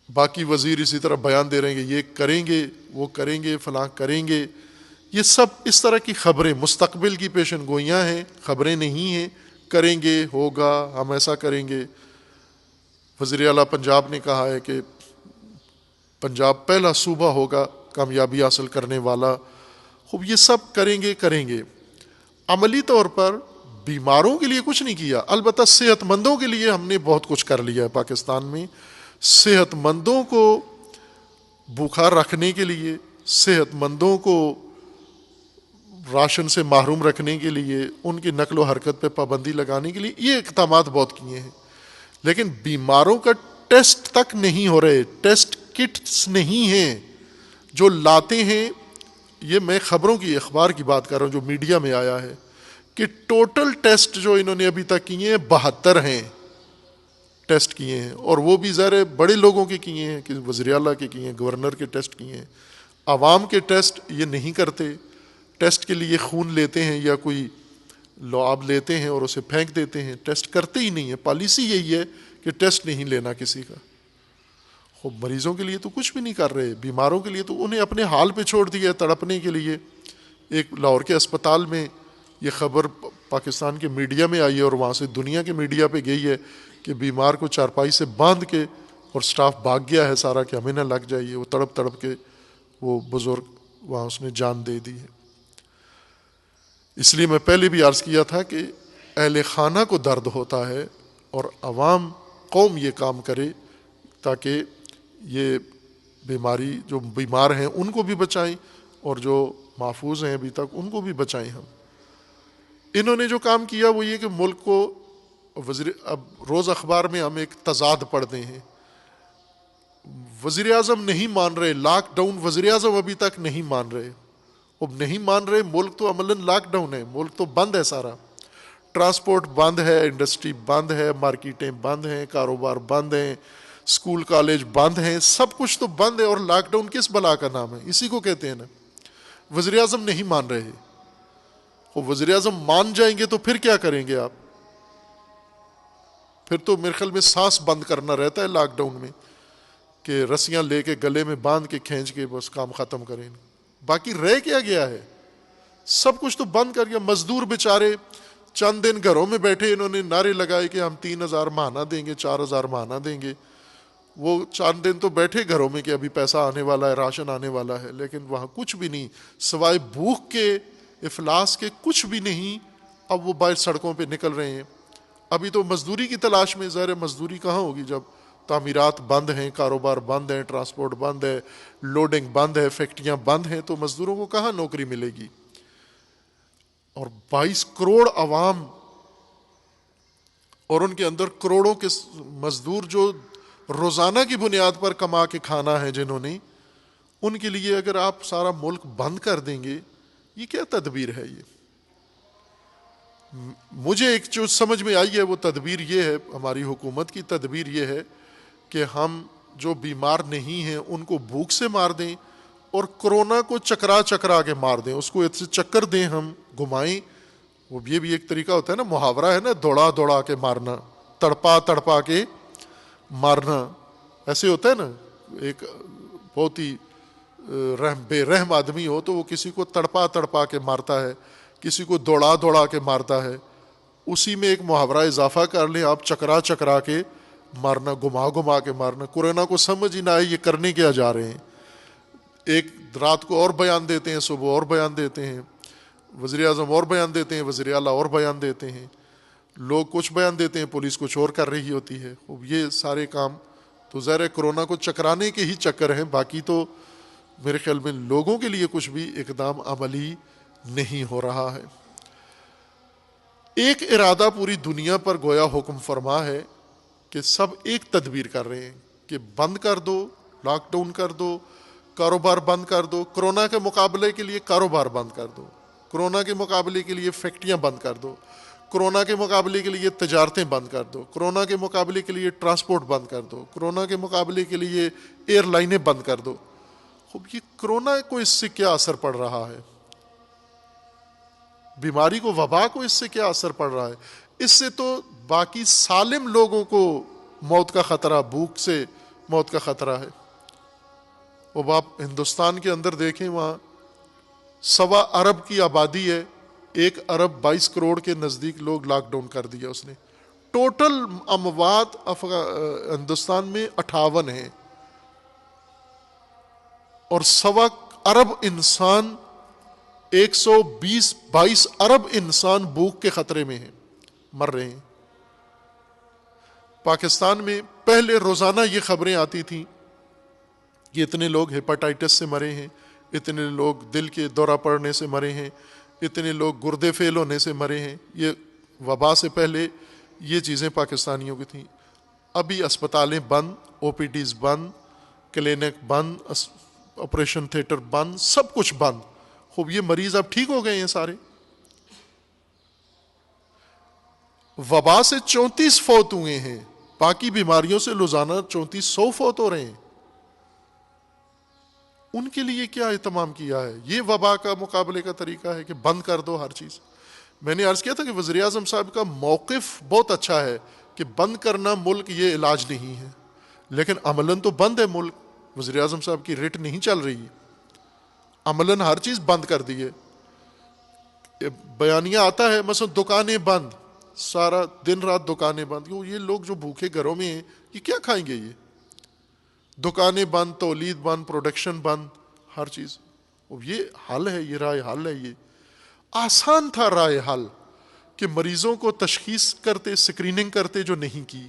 باقی وزیر اسی طرح بیان دے رہے ہیں کہ یہ کریں گے، وہ کریں گے، فلاں کریں گے۔ یہ سب اس طرح کی خبریں، مستقبل کی پیشن گوئیاں ہیں، خبریں نہیں ہیں۔ کریں گے، ہوگا، ہم ایسا کریں گے۔ وزیر اعلیٰ پنجاب نے کہا ہے کہ پنجاب پہلا صوبہ ہوگا کامیابی حاصل کرنے والا۔ خوب یہ سب کریں گے کریں گے، عملی طور پر بیماروں کے لیے کچھ نہیں کیا۔ البتہ صحت مندوں کے لیے ہم نے بہت کچھ کر لیا ہے پاکستان میں۔ صحت مندوں کو بھوکا رکھنے کے لیے، صحت مندوں کو راشن سے محروم رکھنے کے لیے، ان کی نقل و حرکت پہ پابندی لگانے کے لیے یہ اقدامات بہت کیے ہیں، لیکن بیماروں کا ٹیسٹ تک نہیں ہو رہے، ٹیسٹ کٹس نہیں ہیں جو لاتے ہیں۔ یہ میں خبروں کی، اخبار کی بات کر رہا ہوں جو میڈیا میں آیا ہے کہ ٹوٹل ٹیسٹ جو انہوں نے ابھی تک کیے ہیں 72 ہیں ٹیسٹ کیے ہیں، اور وہ بھی ظاہر بڑے لوگوں کے کیے ہیں کہ وزیر اعلیٰ کے کیے ہیں، گورنر کے ٹیسٹ کیے ہیں۔ عوام کے ٹیسٹ یہ نہیں کرتے، ٹیسٹ کے لیے خون لیتے ہیں یا کوئی لعاب لیتے ہیں اور اسے پھینک دیتے ہیں، ٹیسٹ کرتے ہی نہیں ہیں۔ پالیسی یہی ہے کہ ٹیسٹ نہیں لینا کسی کا۔ خوب مریضوں کے لیے تو کچھ بھی نہیں کر رہے، بیماروں کے لیے تو انہیں اپنے حال پہ چھوڑ دیا ہے تڑپنے کے لیے۔ ایک لاہور کے اسپتال میں یہ خبر پاکستان کے میڈیا میں آئی ہے اور وہاں سے دنیا کے میڈیا پہ گئی ہے کہ بیمار کو چارپائی سے باندھ کے اور سٹاف بھاگ گیا ہے سارا کہ ہمیں نہ لگ جائے، وہ تڑپ تڑپ کے وہ بزرگ وہاں اس نے جان دے دی ہے۔ اس لیے میں پہلے بھی عرض کیا تھا کہ اہل خانہ کو درد ہوتا ہے اور عوام قوم یہ کام کرے تاکہ یہ بیماری جو بیمار ہیں ان کو بھی بچائیں اور جو محفوظ ہیں ابھی تک ان کو بھی بچائیں ہم. انہوں نے جو کام کیا وہ یہ کہ ملک کو اب روز اخبار میں ہم ایک تضاد پڑھتے ہیں. وزیر اعظم نہیں مان رہے لاک ڈاؤن, وزیر اعظم ابھی تک نہیں مان رہے. اب نہیں مان رہے, ملک تو عملاً لاک ڈاؤن ہے, ملک تو بند ہے سارا. ٹرانسپورٹ بند ہے, انڈسٹری بند ہے, مارکیٹیں بند ہیں, کاروبار بند ہیں, اسکول کالج بند ہیں, سب کچھ تو بند ہے. اور لاک ڈاؤن کس بلا کا نام ہے؟ اسی کو کہتے ہیں نا. وزیر اعظم نہیں مان رہے. وزیر اعظم مان جائیں گے تو پھر کیا کریں گے آپ؟ پھر تو میرے خیال میں سانس بند کرنا رہتا ہے لاک ڈاؤن میں, کہ رسیاں لے کے گلے میں باندھ کے کھینچ کے بس کام ختم کریں. باقی رہ کیا گیا ہے؟ سب کچھ تو بند کر گیا. مزدور بیچارے چند دن گھروں میں بیٹھے, انہوں نے نعرے لگائے کہ ہم 3,000 ماہانہ دیں گے, 4,000 ماہانہ دیں گے. وہ چند دن تو بیٹھے گھروں میں کہ ابھی پیسہ آنے والا ہے, راشن آنے والا ہے, لیکن وہاں کچھ بھی نہیں سوائے بھوک کے, افلاس کے, کچھ بھی نہیں. اب وہ باہر سڑکوں پہ نکل رہے ہیں. ابھی تو مزدوری کی تلاش میں. ظاہر مزدوری کہاں ہوگی جب تعمیرات بند ہیں, کاروبار بند ہیں, ٹرانسپورٹ بند ہے, لوڈنگ بند ہے, فیکٹریاں بند ہیں, تو مزدوروں کو کہاں نوکری ملے گی؟ اور 22 کروڑ عوام اور ان کے اندر کروڑوں کے مزدور جو روزانہ کی بنیاد پر کما کے کھانا ہے جنہوں نے, ان کے لیے اگر آپ سارا ملک بند کر دیں گے, یہ کیا تدبیر ہے؟ یہ مجھے ایک جو سمجھ میں آئی ہے وہ تدبیر یہ ہے, ہماری حکومت کی تدبیر یہ ہے کہ ہم جو بیمار نہیں ہیں ان کو بھوک سے مار دیں, اور کرونا کو چکرا چکرا کے مار دیں, اس کو ایسے چکر دیں, ہم گھمائیں. وہ یہ بھی ایک طریقہ ہوتا ہے نا, محاورہ ہے نا, دوڑا دوڑا کے مارنا, تڑپا تڑپا کے مارنا. ایسے ہوتا ہے نا, ایک بہت ہی بے رحم آدمی ہو تو وہ کسی کو تڑپا تڑپا کے مارتا ہے, کسی کو دوڑا دوڑا کے مارتا ہے. اسی میں ایک محاورہ اضافہ کر لیں آپ, چکرا چکرا کے مارنا, گھما گھما کے مارنا. کورونا کو سمجھ ہی نہ آئے یہ کرنے کیا جا رہے ہیں. ایک رات کو اور بیان دیتے ہیں, صبح اور بیان دیتے ہیں, وزیر اعظم اور بیان دیتے ہیں, وزیر اعلیٰ اور بیان دیتے ہیں, لوگ کچھ بیان دیتے ہیں, پولیس کچھ اور کر رہی ہوتی ہے. یہ سارے کام تو ظاہر ہے کورونا کو چکرانے کے ہی چکر ہیں. باقی تو میرے خیال میں لوگوں کے لیے کچھ بھی اقدام عملی نہیں ہو رہا ہے. ایک ارادہ پوری دنیا پر گویا حکم فرما ہے کہ سب ایک تدبیر کر رہے ہیں کہ بند کر دو, لاک ڈاؤن کر دو, کاروبار بند کر دو. کرونا کے مقابلے کے لیے کاروبار بند کر دو, کرونا کے مقابلے کے لیے فیکٹریاں بند کر دو, کرونا کے مقابلے کے لیے تجارتیں بند کر دو, کرونا کے مقابلے کے لیے ٹرانسپورٹ بند کر دو, کرونا کے مقابلے کے لیے ایئر لائنیں بند کر دو. یہ کرونا کو اس سے کیا اثر پڑ رہا ہے؟ بیماری کو, وبا کو اس سے کیا اثر پڑ رہا ہے؟ اس سے تو باقی سالم لوگوں کو موت کا خطرہ, بھوک سے موت کا خطرہ ہے. اب آپ ہندوستان کے اندر دیکھیں, وہاں 1.25 ارب کی آبادی ہے, 1 ارب 22 کروڑ کے نزدیک لوگ لاک ڈاؤن کر دیا اس نے. ٹوٹل اموات ہندوستان میں 58 ہیں, اور 1.25 ارب انسان, 122 ارب انسان بھوک کے خطرے میں ہیں, مر رہے ہیں. پاکستان میں پہلے روزانہ یہ خبریں آتی تھیں کہ اتنے لوگ ہیپاٹائٹس سے مرے ہیں, اتنے لوگ دل کے دورہ پڑنے سے مرے ہیں, اتنے لوگ گردے فیل ہونے سے مرے ہیں. یہ وبا سے پہلے یہ چیزیں پاکستانیوں کی تھیں. ابھی اسپتالیں بند, او پی ڈیز بند, کلینک بند, آپریشن تھیٹر بند, سب کچھ بند. خوب یہ مریض اب ٹھیک ہو گئے ہیں سارے. وبا سے 34 فوت ہوئے ہیں, باقی بیماریوں سے روزانہ 3400 فوت ہو رہے ہیں. ان کے لیے کیا اہتمام کیا ہے؟ یہ وبا کا مقابلے کا طریقہ ہے کہ بند کر دو ہر چیز. میں نے عرض کیا تھا کہ وزیر اعظم صاحب کا موقف بہت اچھا ہے کہ بند کرنا ملک یہ علاج نہیں ہے, لیکن عملاً تو بند ہے ملک. وزیر اعظم صاحب کی ریٹ نہیں چل رہی, عملاً ہر چیز بند کر دی ہے. بیانیہ آتا ہے مثلا دکانیں بند, سارا دن رات دکانیں بند. یہ لوگ جو بھوکے گھروں میں ہیں یہ کیا کھائیں گے؟ یہ دکانیں بند, تولید بند, پروڈکشن بند, ہر چیز. یہ حل ہے, یہ رائے حل ہے. یہ آسان تھا رائے حل کہ مریضوں کو تشخیص کرتے, سکریننگ کرتے جو نہیں کی,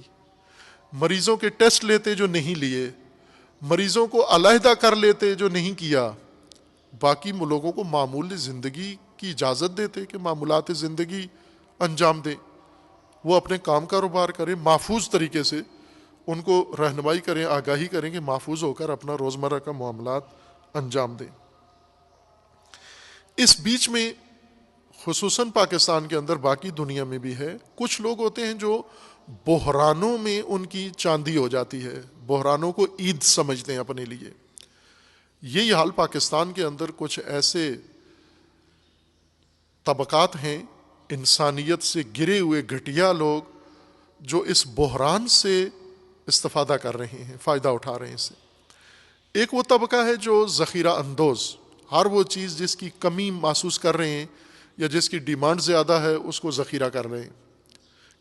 مریضوں کے ٹیسٹ لیتے جو نہیں لیے, مریضوں کو علیحدہ کر لیتے جو نہیں کیا, باقی لوگوں کو معمولی زندگی کی اجازت دیتے کہ معمولات زندگی انجام دیں، وہ اپنے کام کاروبار کریں، محفوظ طریقے سے ان کو رہنمائی کریں، آگاہی کریں کہ محفوظ ہو کر اپنا روزمرہ کا معاملات انجام دیں۔ اس بیچ میں خصوصاً پاکستان کے اندر، باقی دنیا میں بھی ہے، کچھ لوگ ہوتے ہیں جو بحرانوں میں ان کی چاندی ہو جاتی ہے، بحرانوں کو عید سمجھتے ہیں اپنے لیے۔ یہی حال پاکستان کے اندر کچھ ایسے طبقات ہیں، انسانیت سے گرے ہوئے گھٹیا لوگ، جو اس بحران سے استفادہ کر رہے ہیں، فائدہ اٹھا رہے ہیں اس سے۔ ایک وہ طبقہ ہے جو ذخیرہ اندوز، ہر وہ چیز جس کی کمی محسوس کر رہے ہیں یا جس کی ڈیمانڈ زیادہ ہے اس کو ذخیرہ کر رہے ہیں۔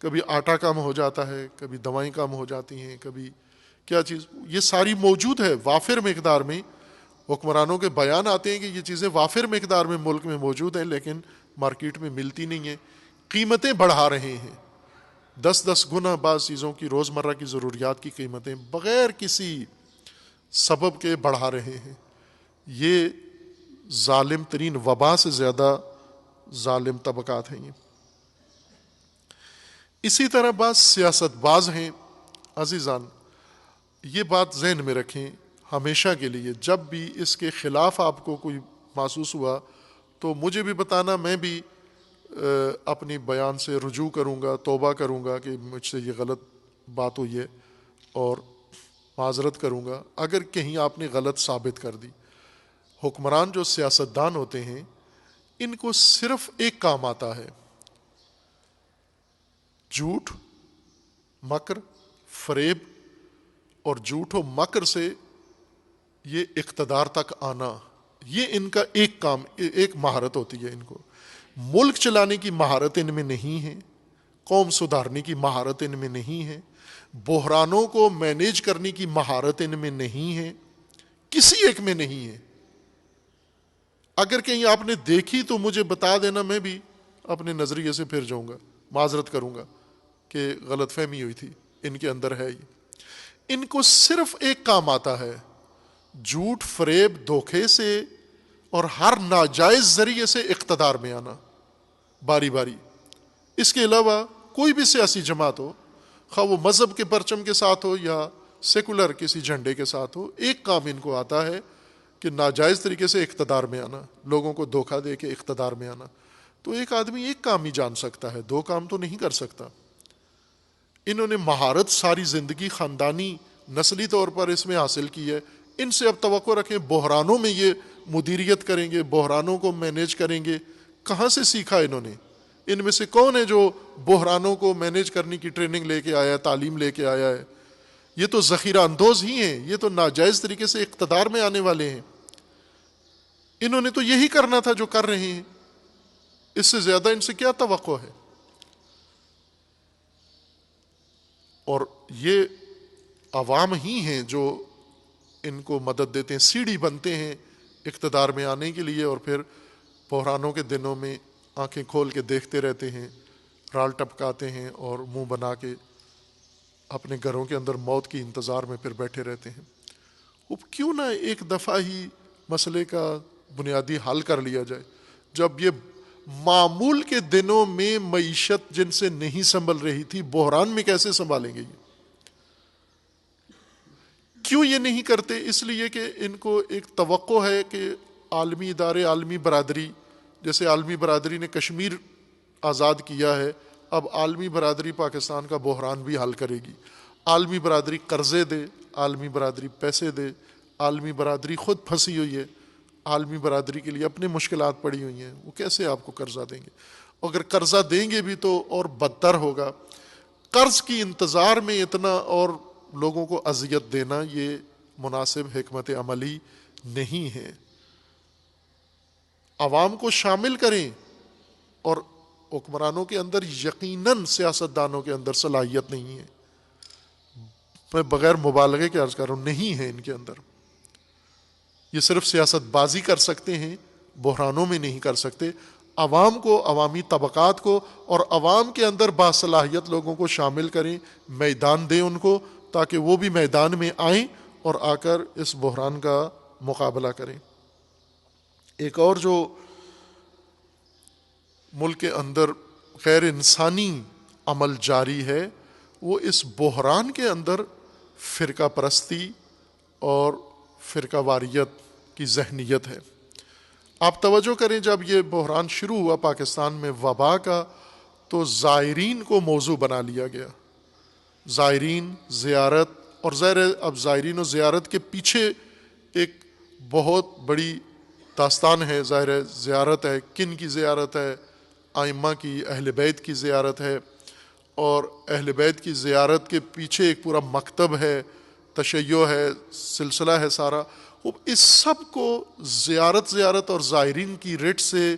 کبھی آٹا کم ہو جاتا ہے، کبھی دوائیں کم ہو جاتی ہیں، کبھی کیا چیز، یہ ساری موجود ہے وافر مقدار میں۔ حکمرانوں کے بیان آتے ہیں کہ یہ چیزیں وافر مقدار میں ملک میں موجود ہیں، لیکن مارکیٹ میں ملتی نہیں ہیں، قیمتیں بڑھا رہے ہیں، 10 گنا بعض چیزوں کی، روزمرہ کی ضروریات کی قیمتیں بغیر کسی سبب کے بڑھا رہے ہیں۔ یہ ظالم ترین وبا سے زیادہ ظالم طبقات ہیں یہ۔ اسی طرح بعض سیاست باز ہیں۔ عزیزان، یہ بات ذہن میں رکھیں ہمیشہ کے لیے، جب بھی اس کے خلاف آپ کو کوئی محسوس ہوا تو مجھے بھی بتانا، میں بھی اپنی بیان سے رجوع کروں گا، توبہ کروں گا کہ مجھ سے یہ غلط بات ہوئی ہے اور معذرت کروں گا اگر کہیں آپ نے غلط ثابت کر دی۔ حکمران جو سیاستدان ہوتے ہیں، ان کو صرف ایک کام آتا ہے، جھوٹ، مکر، فریب اور جھوٹ و مکر سے یہ اقتدار تک آنا، یہ ان کا ایک کام، ایک مہارت ہوتی ہے۔ ان کو ملک چلانے کی مہارت ان میں نہیں ہے، قوم سدھارنے کی مہارت ان میں نہیں ہے، بحرانوں کو مینیج کرنے کی مہارت ان میں نہیں ہے، کسی ایک میں نہیں ہے۔ اگر کہیں آپ نے دیکھی تو مجھے بتا دینا، میں بھی اپنے نظریے سے پھر جاؤں گا، معذرت کروں گا کہ غلط فہمی ہوئی تھی، ان کے اندر ہے یہ۔ ان کو صرف ایک کام آتا ہے، جھوٹ، فریب، دھوکے سے اور ہر ناجائز ذریعے سے اقتدار میں آنا باری باری۔ اس کے علاوہ کوئی بھی سیاسی جماعت ہو، خواہ وہ مذہب کے پرچم کے ساتھ ہو یا سیکولر کسی جھنڈے کے ساتھ ہو، ایک کام ان کو آتا ہے کہ ناجائز طریقے سے اقتدار میں آنا، لوگوں کو دھوکہ دے کے اقتدار میں آنا۔ تو ایک آدمی ایک کام ہی جان سکتا ہے، دو کام تو نہیں کر سکتا۔ انہوں نے مہارت ساری زندگی خاندانی نسلی طور پر اس میں حاصل کی ہے۔ ان سے اب توقع رکھیں بحرانوں میں یہ مدیریت کریں گے، بحرانوں کو مینیج کریں گے۔ کہاں سے سیکھا انہوں نے؟ ان میں سے کون ہے جو بحرانوں کو مینیج کرنے کی ٹریننگ لے کے آیا ہے، تعلیم لے کے آیا ہے؟ یہ تو ذخیرہ اندوز ہی ہیں، یہ تو ناجائز طریقے سے اقتدار میں آنے والے ہیں۔ انہوں نے تو یہی کرنا تھا جو کر رہے ہیں، اس سے زیادہ ان سے کیا توقع ہے؟ اور یہ عوام ہی ہیں جو ان کو مدد دیتے ہیں، سیڑھی بنتے ہیں اقتدار میں آنے کے لیے، اور پھر بحرانوں کے دنوں میں آنکھیں کھول کے دیکھتے رہتے ہیں، رال ٹپکاتے ہیں اور منہ بنا کے اپنے گھروں کے اندر موت کی انتظار میں پھر بیٹھے رہتے ہیں۔ اب کیوں نہ ایک دفعہ ہی مسئلے کا بنیادی حل کر لیا جائے؟ جب یہ معمول کے دنوں میں معیشت جن سے نہیں سنبھل رہی تھی، بحران میں کیسے سنبھالیں گے یہ؟ کیوں یہ نہیں کرتے؟ اس لیے کہ ان کو ایک توقع ہے کہ عالمی ادارے، عالمی برادری، جیسے عالمی برادری نے کشمیر آزاد کیا ہے، اب عالمی برادری پاکستان کا بحران بھی حل کرے گی۔ عالمی برادری قرضے دے، عالمی برادری پیسے دے، عالمی برادری خود پھنسی ہوئی ہے، عالمی برادری کے لیے اپنے مشکلات پڑی ہوئی ہیں، وہ کیسے آپ کو قرضہ دیں گے؟ اگر قرضہ دیں گے بھی تو اور بدتر ہوگا۔ قرض کی انتظار میں اتنا اور لوگوں کو اذیت دینا یہ مناسب حکمت عملی نہیں ہے۔ عوام کو شامل کریں، اور حکمرانوں کے اندر یقیناً سیاستدانوں کے اندر صلاحیت نہیں ہے، میں بغیر مبالغے کے عرض کر رہا ہوں، نہیں ہے ان کے اندر۔ یہ صرف سیاست بازی کر سکتے ہیں، بحرانوں میں نہیں کر سکتے۔ عوام کو، عوامی طبقات کو اور عوام کے اندر باصلاحیت لوگوں کو شامل کریں، میدان دیں ان کو، تاکہ وہ بھی میدان میں آئیں اور آ کر اس بحران کا مقابلہ کریں۔ ایک اور جو ملک کے اندر غیر انسانی عمل جاری ہے وہ اس بحران کے اندر فرقہ پرستی اور فرقہ واریت کی ذہنیت ہے۔ آپ توجہ کریں، جب یہ بحران شروع ہوا پاکستان میں وبا کا، تو زائرین کو موضوع بنا لیا گیا، زائرین، زیارت، اور ظاہر ہے اب زائرین و زیارت کے پیچھے ایک بہت بڑی داستان ہے۔ ظاہر ہے زیارت ہے، کن کی زیارت ہے؟ ائمہ کی، اہل بیت کی زیارت ہے، اور اہل بیت کی زیارت کے پیچھے ایک پورا مکتب ہے، تشیع ہے، سلسلہ ہے سارا۔ اس سب کو زیارت اور زائرین کی رٹ سے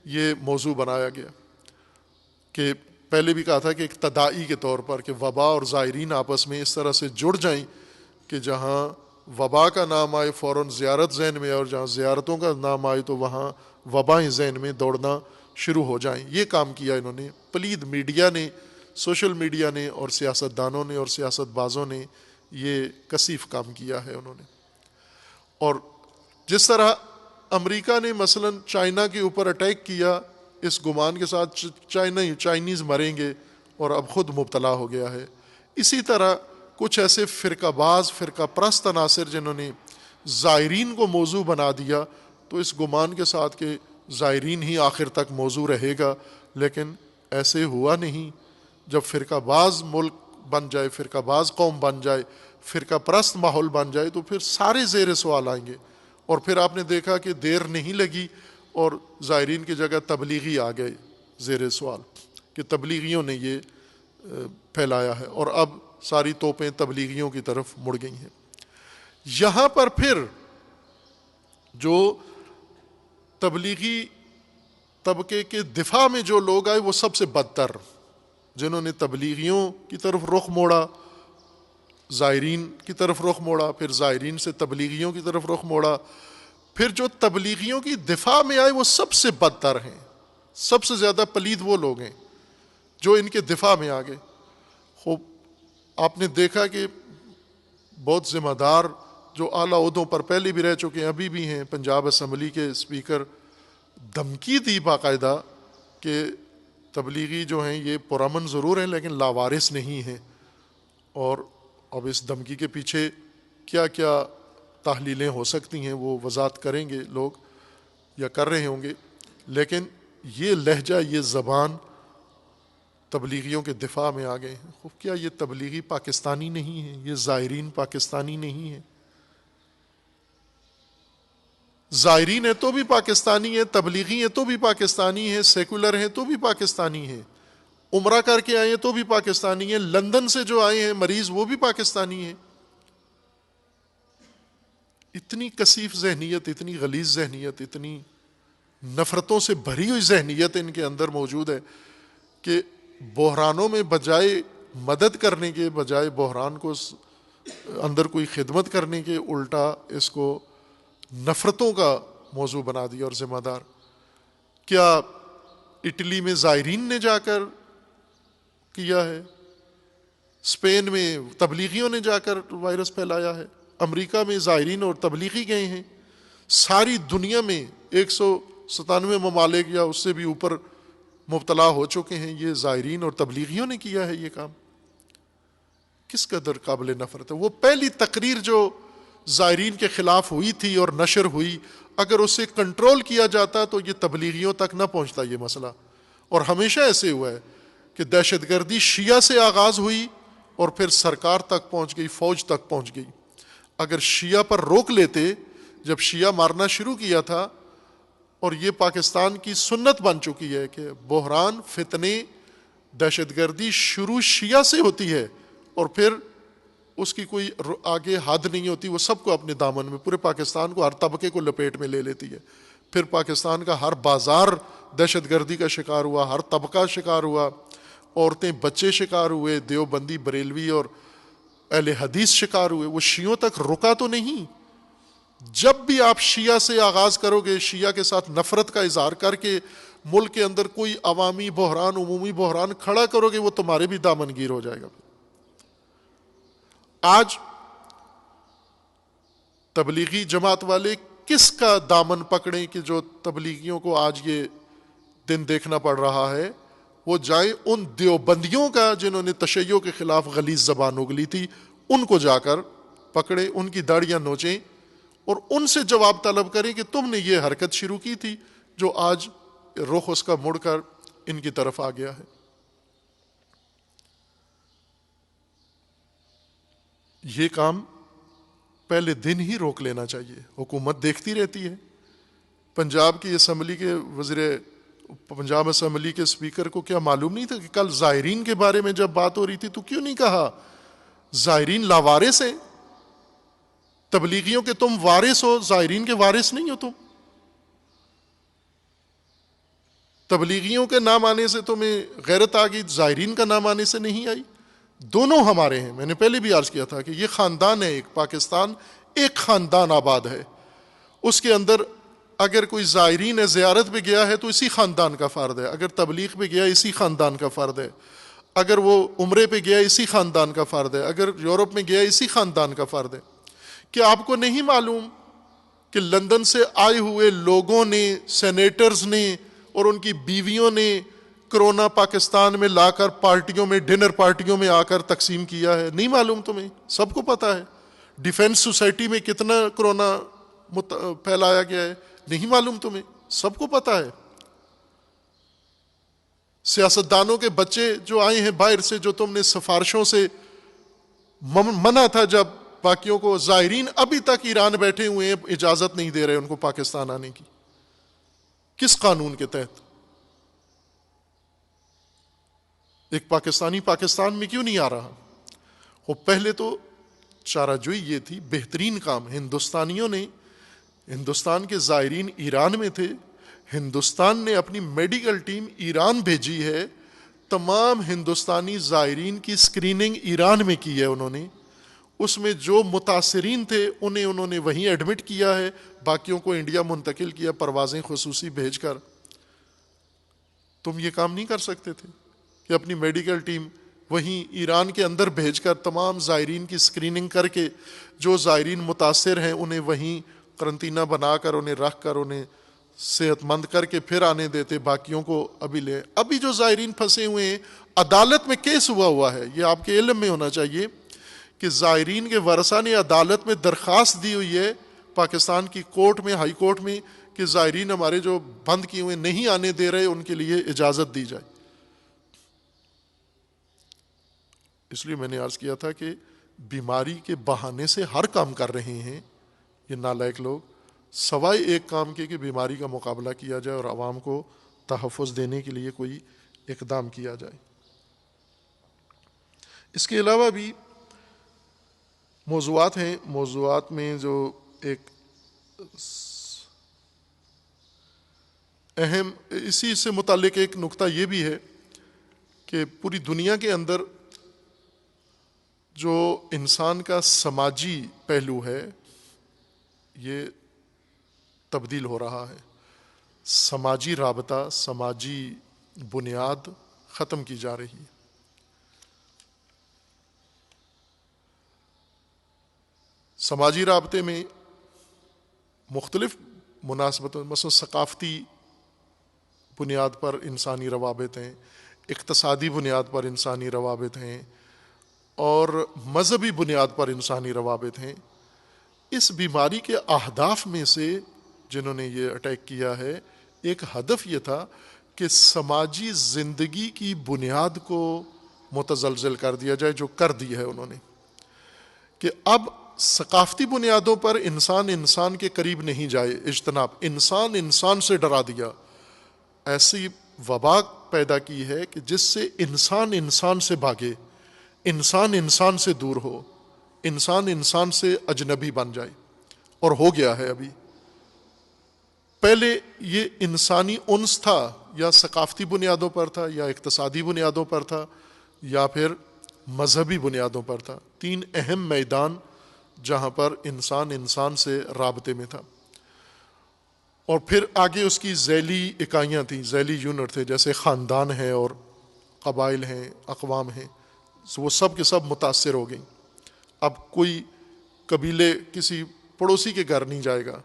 یہ موضوع بنایا گیا، کہ پہلے بھی کہا تھا کہ ایک تداعی کے طور پر کہ وبا اور زائرین آپس میں اس طرح سے جڑ جائیں کہ جہاں وبا کا نام آئے فوراً زیارت ذہن میں، اور جہاں زیارتوں کا نام آئے تو وہاں وبائیں ذہن میں دوڑنا شروع ہو جائیں۔ یہ کام کیا انہوں نے، پلید میڈیا نے، سوشل میڈیا نے، اور سیاستدانوں نے اور سیاست بازوں نے یہ کثیف کام کیا ہے انہوں نے۔ اور جس طرح امریکہ نے مثلا چائنا کے اوپر اٹیک کیا اس گمان کے ساتھ چائنیز مریں گے، اور اب خود مبتلا ہو گیا ہے، اسی طرح کچھ ایسے فرقہ باز، فرقہ پرست عناصر جنہوں نے زائرین کو موضوع بنا دیا، تو اس گمان کے ساتھ کہ زائرین ہی آخر تک موضوع رہے گا، لیکن ایسے ہوا نہیں۔ جب فرقہ باز ملک بن جائے، فرقہ باز قوم بن جائے، فرقہ پرست ماحول بن جائے، تو پھر سارے زیر سوال آئیں گے۔ اور پھر آپ نے دیکھا کہ دیر نہیں لگی اور زائرین کی جگہ تبلیغی آ گئے زیر سوال، کہ تبلیغیوں نے یہ پھیلایا ہے، اور اب ساری توپیں تبلیغیوں کی طرف مڑ گئی ہیں۔ یہاں پر پھر جو تبلیغی طبقے کے دفاع میں جو لوگ آئے وہ سب سے بدتر، جنہوں نے تبلیغیوں کی طرف رخ موڑا، زائرین کی طرف رخ موڑا، پھر زائرین سے تبلیغیوں کی طرف رخ موڑا، پھر جو تبلیغیوں کی دفاع میں آئے وہ سب سے بدتر ہیں، سب سے زیادہ پلید وہ لوگ ہیں جو ان کے دفاع میں آ گئے۔ خوب آپ نے دیکھا کہ بہت ذمہ دار جو اعلیٰ عہدوں پر پہلے بھی رہ چکے ہیں، ابھی بھی ہیں، پنجاب اسمبلی کے اسپیکر، دھمکی دی باقاعدہ کہ تبلیغی جو ہیں یہ پرامن ضرور ہیں لیکن لاوارث نہیں ہیں، اور اب اس دھمکی کے پیچھے کیا کیا تحلیلیں ہو سکتی ہیں وہ وضاحت کریں گے لوگ یا کر رہے ہوں گے، لیکن یہ لہجہ، یہ زبان تبلیغیوں کے دفاع میں آ گئے ہیں۔ کیا یہ تبلیغی پاکستانی نہیں ہیں؟ یہ زائرین پاکستانی نہیں ہیں؟ زائرین ہیں تو بھی پاکستانی ہیں، تبلیغی ہیں تو بھی پاکستانی ہیں، سیکولر ہیں تو بھی پاکستانی ہیں، عمرہ کر کے آئے ہیں تو بھی پاکستانی ہیں، لندن سے جو آئے ہیں مریض وہ بھی پاکستانی ہیں۔ اتنی کثیف ذہنیت، اتنی غلیظ ذہنیت، اتنی نفرتوں سے بھری ہوئی ذہنیت ان کے اندر موجود ہے کہ بحرانوں میں بجائے مدد کرنے کے، بجائے بحران کو اندر کوئی خدمت کرنے کے، الٹا اس کو نفرتوں کا موضوع بنا دیا اور ذمہ دار۔ کیا اٹلی میں زائرین نے جا کر کیا ہے؟ اسپین میں تبلیغیوں نے جا کر وائرس پھیلایا ہے؟ امریکہ میں زائرین اور تبلیغی گئے ہیں؟ ساری دنیا میں 197 ممالک یا اس سے بھی اوپر مبتلا ہو چکے ہیں، یہ زائرین اور تبلیغیوں نے کیا ہے یہ کام۔ کس قدر قابل نفرت ہے۔ وہ پہلی تقریر جو زائرین کے خلاف ہوئی تھی اور نشر ہوئی، اگر اسے کنٹرول کیا جاتا تو یہ تبلیغیوں تک نہ پہنچتا یہ مسئلہ۔ اور ہمیشہ ایسے ہوا ہے کہ دہشت گردی شیعہ سے آغاز ہوئی اور پھر سرکار تک پہنچ گئی، فوج تک پہنچ گئی۔ اگر شیعہ پر روک لیتے، جب شیعہ مارنا شروع کیا تھا، اور یہ پاکستان کی سنت بن چکی ہے کہ بحران، فتنے، دہشت گردی شروع شیعہ سے ہوتی ہے اور پھر اس کی کوئی آگے حد نہیں ہوتی، وہ سب کو اپنے دامن میں، پورے پاکستان کو، ہر طبقے کو لپیٹ میں لے لیتی ہے۔ پھر پاکستان کا ہر بازار دہشت گردی کا شکار ہوا، ہر طبقہ شکار ہوا، عورتیں، بچے شکار ہوئے، دیوبندی، بریلوی اور اہل حدیث شکار ہوئے۔ وہ شیعوں تک رکا تو نہیں۔ جب بھی آپ شیعہ سے آغاز کرو گے، شیعہ کے ساتھ نفرت کا اظہار کر کے ملک کے اندر کوئی عوامی بحران، عمومی بحران کھڑا کرو گے، وہ تمہارے بھی دامن گیر ہو جائے گا۔ آج تبلیغی جماعت والے کس کا دامن پکڑیں کہ جو تبلیغیوں کو آج یہ دن دیکھنا پڑ رہا ہے، وہ جائیں ان دیوبندیوں کا جنہوں نے تشیع کے خلاف غلیظ زبان اگلی تھی، ان کو جا کر پکڑے، ان کی داڑیاں نوچیں اور ان سے جواب طلب کریں کہ تم نے یہ حرکت شروع کی تھی جو آج رخ اس کا مڑ کر ان کی طرف آ گیا ہے۔ یہ کام پہلے دن ہی روک لینا چاہیے۔ حکومت دیکھتی رہتی ہے۔ پنجاب کی اسمبلی کے پنجاب اسمبلی کے اسپیکر کو کیا معلوم نہیں تھا کہ کل زائرین کے بارے میں جب بات ہو رہی تھی تو کیوں نہیں کہا زائرین لاوارث ہیں، تبلیغیوں کے تم وارث ہو، زائرین کے وارث نہیں ہو تم۔ تبلیغیوں کے نام آنے سے تمہیں غیرت آ گئی، زائرین کا نام آنے سے نہیں آئی۔ دونوں ہمارے ہیں۔ میں نے پہلے بھی عرض کیا تھا کہ یہ خاندان ہے، ایک پاکستان ایک خاندان آباد ہے، اس کے اندر اگر کوئی زائرین زیارت پہ گیا ہے تو اسی خاندان کا فرد ہے، اگر تبلیغ پہ گیا اسی خاندان کا فرد ہے، اگر وہ عمرے پہ گیا اسی خاندان کا فرد ہے، اگر یورپ میں گیا اسی خاندان کا فرد ہے۔ کیا آپ کو نہیں معلوم کہ لندن سے آئے ہوئے لوگوں نے، سینیٹرز نے اور ان کی بیویوں نے کرونا پاکستان میں لا کر پارٹیوں میں، ڈنر پارٹیوں میں آ کر تقسیم کیا ہے؟ نہیں معلوم تمہیں؟ سب کو پتا ہے۔ ڈیفنس سوسائٹی میں کتنا کرونا پھیلایا گیا ہے، نہیں معلوم تمہیں؟ سب کو پتا ہے۔ سیاستدانوں کے بچے جو آئے ہیں باہر سے، جو تم نے سفارشوں سے منع تھا جب باقیوں کو، زائرین ابھی تک ایران بیٹھے ہوئے ہیں، اجازت نہیں دے رہے ان کو پاکستان آنے کی۔ کس قانون کے تحت؟ ایک پاکستانی پاکستان میں کیوں نہیں آ رہا؟ وہ پہلے تو چارہ جوئی یہ تھی، بہترین کام ہندوستانیوں نے، ہندوستان کے زائرین ایران میں تھے، ہندوستان نے اپنی میڈیکل ٹیم ایران بھیجی ہے، تمام ہندوستانی زائرین کی سکریننگ ایران میں کی ہے انہوں نے، اس میں جو متاثرین تھے انہوں نے وہیں ایڈمٹ کیا ہے، باقیوں کو انڈیا منتقل کیا پروازیں خصوصی بھیج کر۔ تم یہ کام نہیں کر سکتے تھے کہ اپنی میڈیکل ٹیم وہیں ایران کے اندر بھیج کر تمام زائرین کی سکریننگ کر کے جو زائرین متاثر ہیں انہیں وہیں قرنطینہ بنا کر، انہیں رکھ کر، انہیں صحت مند کر کے پھر آنے دیتے، باقیوں کو ابھی لے۔ ابھی جو زائرین پھنسے ہوئے ہیں، عدالت میں کیس ہوا ہے، یہ آپ کے علم میں ہونا چاہیے کہ زائرین کے ورثہ نے عدالت میں درخواست دی ہوئی ہے پاکستان کی کورٹ میں، ہائی کورٹ میں، کہ زائرین ہمارے جو بند کیے ہوئے نہیں آنے دے رہے ان کے لیے اجازت دی جائے۔ اس لیے میں نے عرض کیا تھا کہ بیماری کے بہانے سے ہر کام کر رہے ہیں یہ نالائق لوگ، سوائے ایک کام کے کہ بیماری کا مقابلہ کیا جائے اور عوام کو تحفظ دینے کے لیے کوئی اقدام کیا جائے۔ اس کے علاوہ بھی موضوعات ہیں، موضوعات میں جو ایک اہم، اسی سے متعلق ایک نقطہ یہ بھی ہے کہ پوری دنیا کے اندر جو انسان کا سماجی پہلو ہے یہ تبدیل ہو رہا ہے، سماجی رابطہ، سماجی بنیاد ختم کی جا رہی ہے۔ سماجی رابطے میں مختلف مناسبتوں، مثلا ثقافتی بنیاد پر انسانی روابط ہیں، اقتصادی بنیاد پر انسانی روابط ہیں اور مذہبی بنیاد پر انسانی روابط ہیں۔ اس بیماری کے اہداف میں سے جنہوں نے یہ اٹیک کیا ہے، ایک ہدف یہ تھا کہ سماجی زندگی کی بنیاد کو متزلزل کر دیا جائے، جو کر دی ہے انہوں نے، کہ اب ثقافتی بنیادوں پر انسان کے قریب نہیں جائے، اجتناب، انسان سے ڈرا دیا، ایسی وبا پیدا کی ہے کہ جس سے انسان سے بھاگے، انسان سے دور ہو، انسان سے اجنبی بن جائے، اور ہو گیا ہے ابھی۔ پہلے یہ انسانی انس تھا، یا ثقافتی بنیادوں پر تھا، یا اقتصادی بنیادوں پر تھا، یا پھر مذہبی بنیادوں پر تھا۔ تین اہم میدان جہاں پر انسان سے رابطے میں تھا، اور پھر آگے اس کی ذیلی اکائیاں تھیں، ذیلی یونٹ تھے، جیسے خاندان ہیں اور قبائل ہیں، اقوام ہیں، وہ سب کے سب متاثر ہو گئیں۔ اب کوئی قبیلے کسی پڑوسی کے گھر نہیں جائے گا،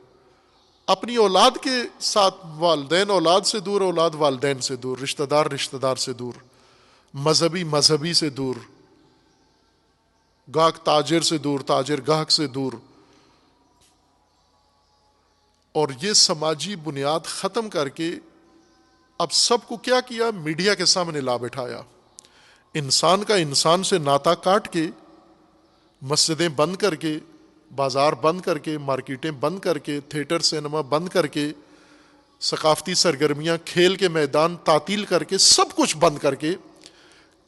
اپنی اولاد کے ساتھ والدین اولاد سے دور، اولاد والدین سے دور، رشتہ دار سے دور، مذہبی سے دور، گاہک تاجر سے دور، تاجر گاہک سے دور. اور یہ سماجی بنیاد ختم کر کے اب سب کو کیا کیا؟ میڈیا کے سامنے لا بٹھایا. انسان کا انسان سے ناتا کاٹ کے، مسجدیں بند کر کے، بازار بند کر کے، مارکیٹیں بند کر کے، تھیٹر سینما بند کر کے، ثقافتی سرگرمیاں، کھیل کے میدان تعطیل کر کے، سب کچھ بند کر کے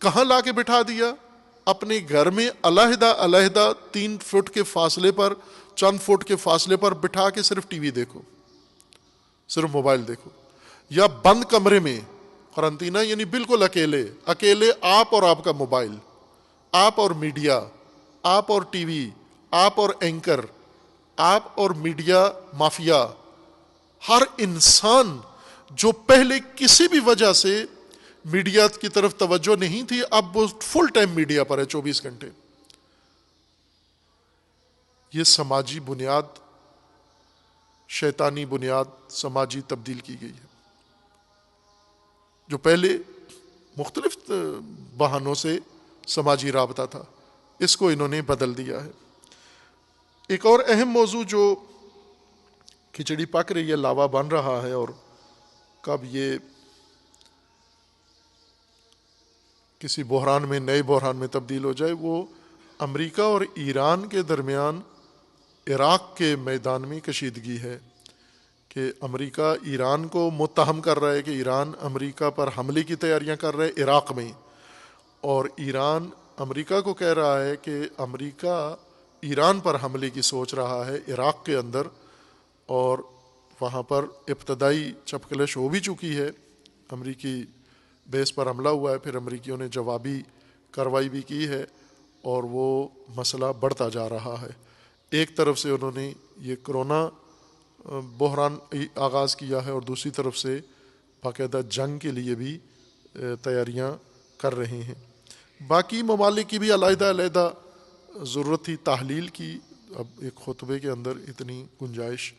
کہاں لا کے بٹھا دیا؟ اپنے گھر میں علیحدہ 3 فٹ کے فاصلے پر، چند فٹ کے فاصلے پر بٹھا کے صرف ٹی وی دیکھو، صرف موبائل دیکھو، یا بند کمرے میں قرنطینہ، یعنی بالکل اکیلے آپ اور آپ کا موبائل، آپ اور میڈیا، آپ اور ٹی وی، آپ اور اینکر، آپ اور میڈیا مافیا. ہر انسان جو پہلے کسی بھی وجہ سے میڈیا کی طرف توجہ نہیں تھی، اب وہ فل ٹائم میڈیا پر ہے 24 گھنٹے. یہ سماجی بنیاد، شیطانی بنیاد سماجی تبدیل کی گئی ہے، جو پہلے مختلف بہانوں سے سماجی رابطہ تھا، اس کو انہوں نے بدل دیا ہے. ایک اور اہم موضوع جو کھچڑی پک رہی ہے، لاوا بن رہا ہے، اور کب یہ کسی بحران میں، نئے بحران میں تبدیل ہو جائے، وہ امریکہ اور ایران کے درمیان عراق کے میدان میں کشیدگی ہے. کہ امریکہ ایران کو متہم کر رہا ہے کہ ایران امریکہ پر حملے کی تیاریاں کر رہا ہے عراق میں، اور ایران امریکہ کو کہہ رہا ہے کہ امریکہ ایران پر حملے کی سوچ رہا ہے عراق کے اندر، اور وہاں پر ابتدائی چپکلش ہو بھی چکی ہے، امریکی بیس پر حملہ ہوا ہے، پھر امریکیوں نے جوابی کارروائی بھی کی ہے، اور وہ مسئلہ بڑھتا جا رہا ہے. ایک طرف سے انہوں نے یہ کرونا بحران آغاز کیا ہے، اور دوسری طرف سے باقاعدہ جنگ کے لیے بھی تیاریاں کر رہے ہیں. باقی ممالک کی بھی علیحدہ ضرورت تھی تحلیل کی، اب ایک خطبے کے اندر اتنی گنجائش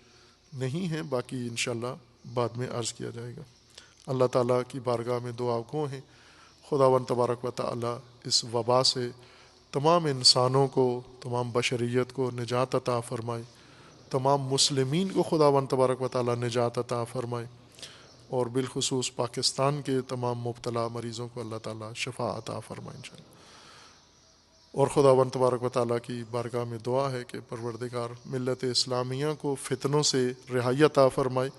نہیں ہے، باقی انشاءاللہ بعد میں عرض کیا جائے گا. اللہ تعالیٰ کی بارگاہ میں دعا گو ہیں خداوند تبارک و تعالیٰ اس وبا سے تمام انسانوں کو، تمام بشریت کو نجات عطا فرمائے، تمام مسلمین کو خداوند تبارک و تعالیٰ نجات عطا فرمائے، اور بالخصوص پاکستان کے تمام مبتلا مریضوں کو اللہ تعالیٰ شفا عطا فرمائے انشاءاللہ. اور خداوند تبارک و تعالیٰ کی بارگاہ میں دعا ہے کہ پروردگار ملت اسلامیہ کو فتنوں سے رہائی عطا فرمائے،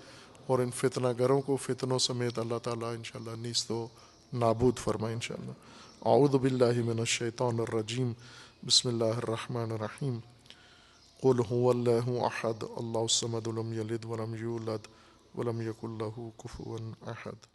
اور ان فتنہ گروں کو فتنوں سمیت اللہ تعالیٰ انشاءاللہ نیست و نابود فرمائے انشاءاللہ. اعوذ باللہ من الشیطان الرجیم، بسم اللہ الرحمن الرحیم. قل هو اللہ احد اللہ الصمد لم یلد ولم یولد ولم یکن لہ کفوا احد.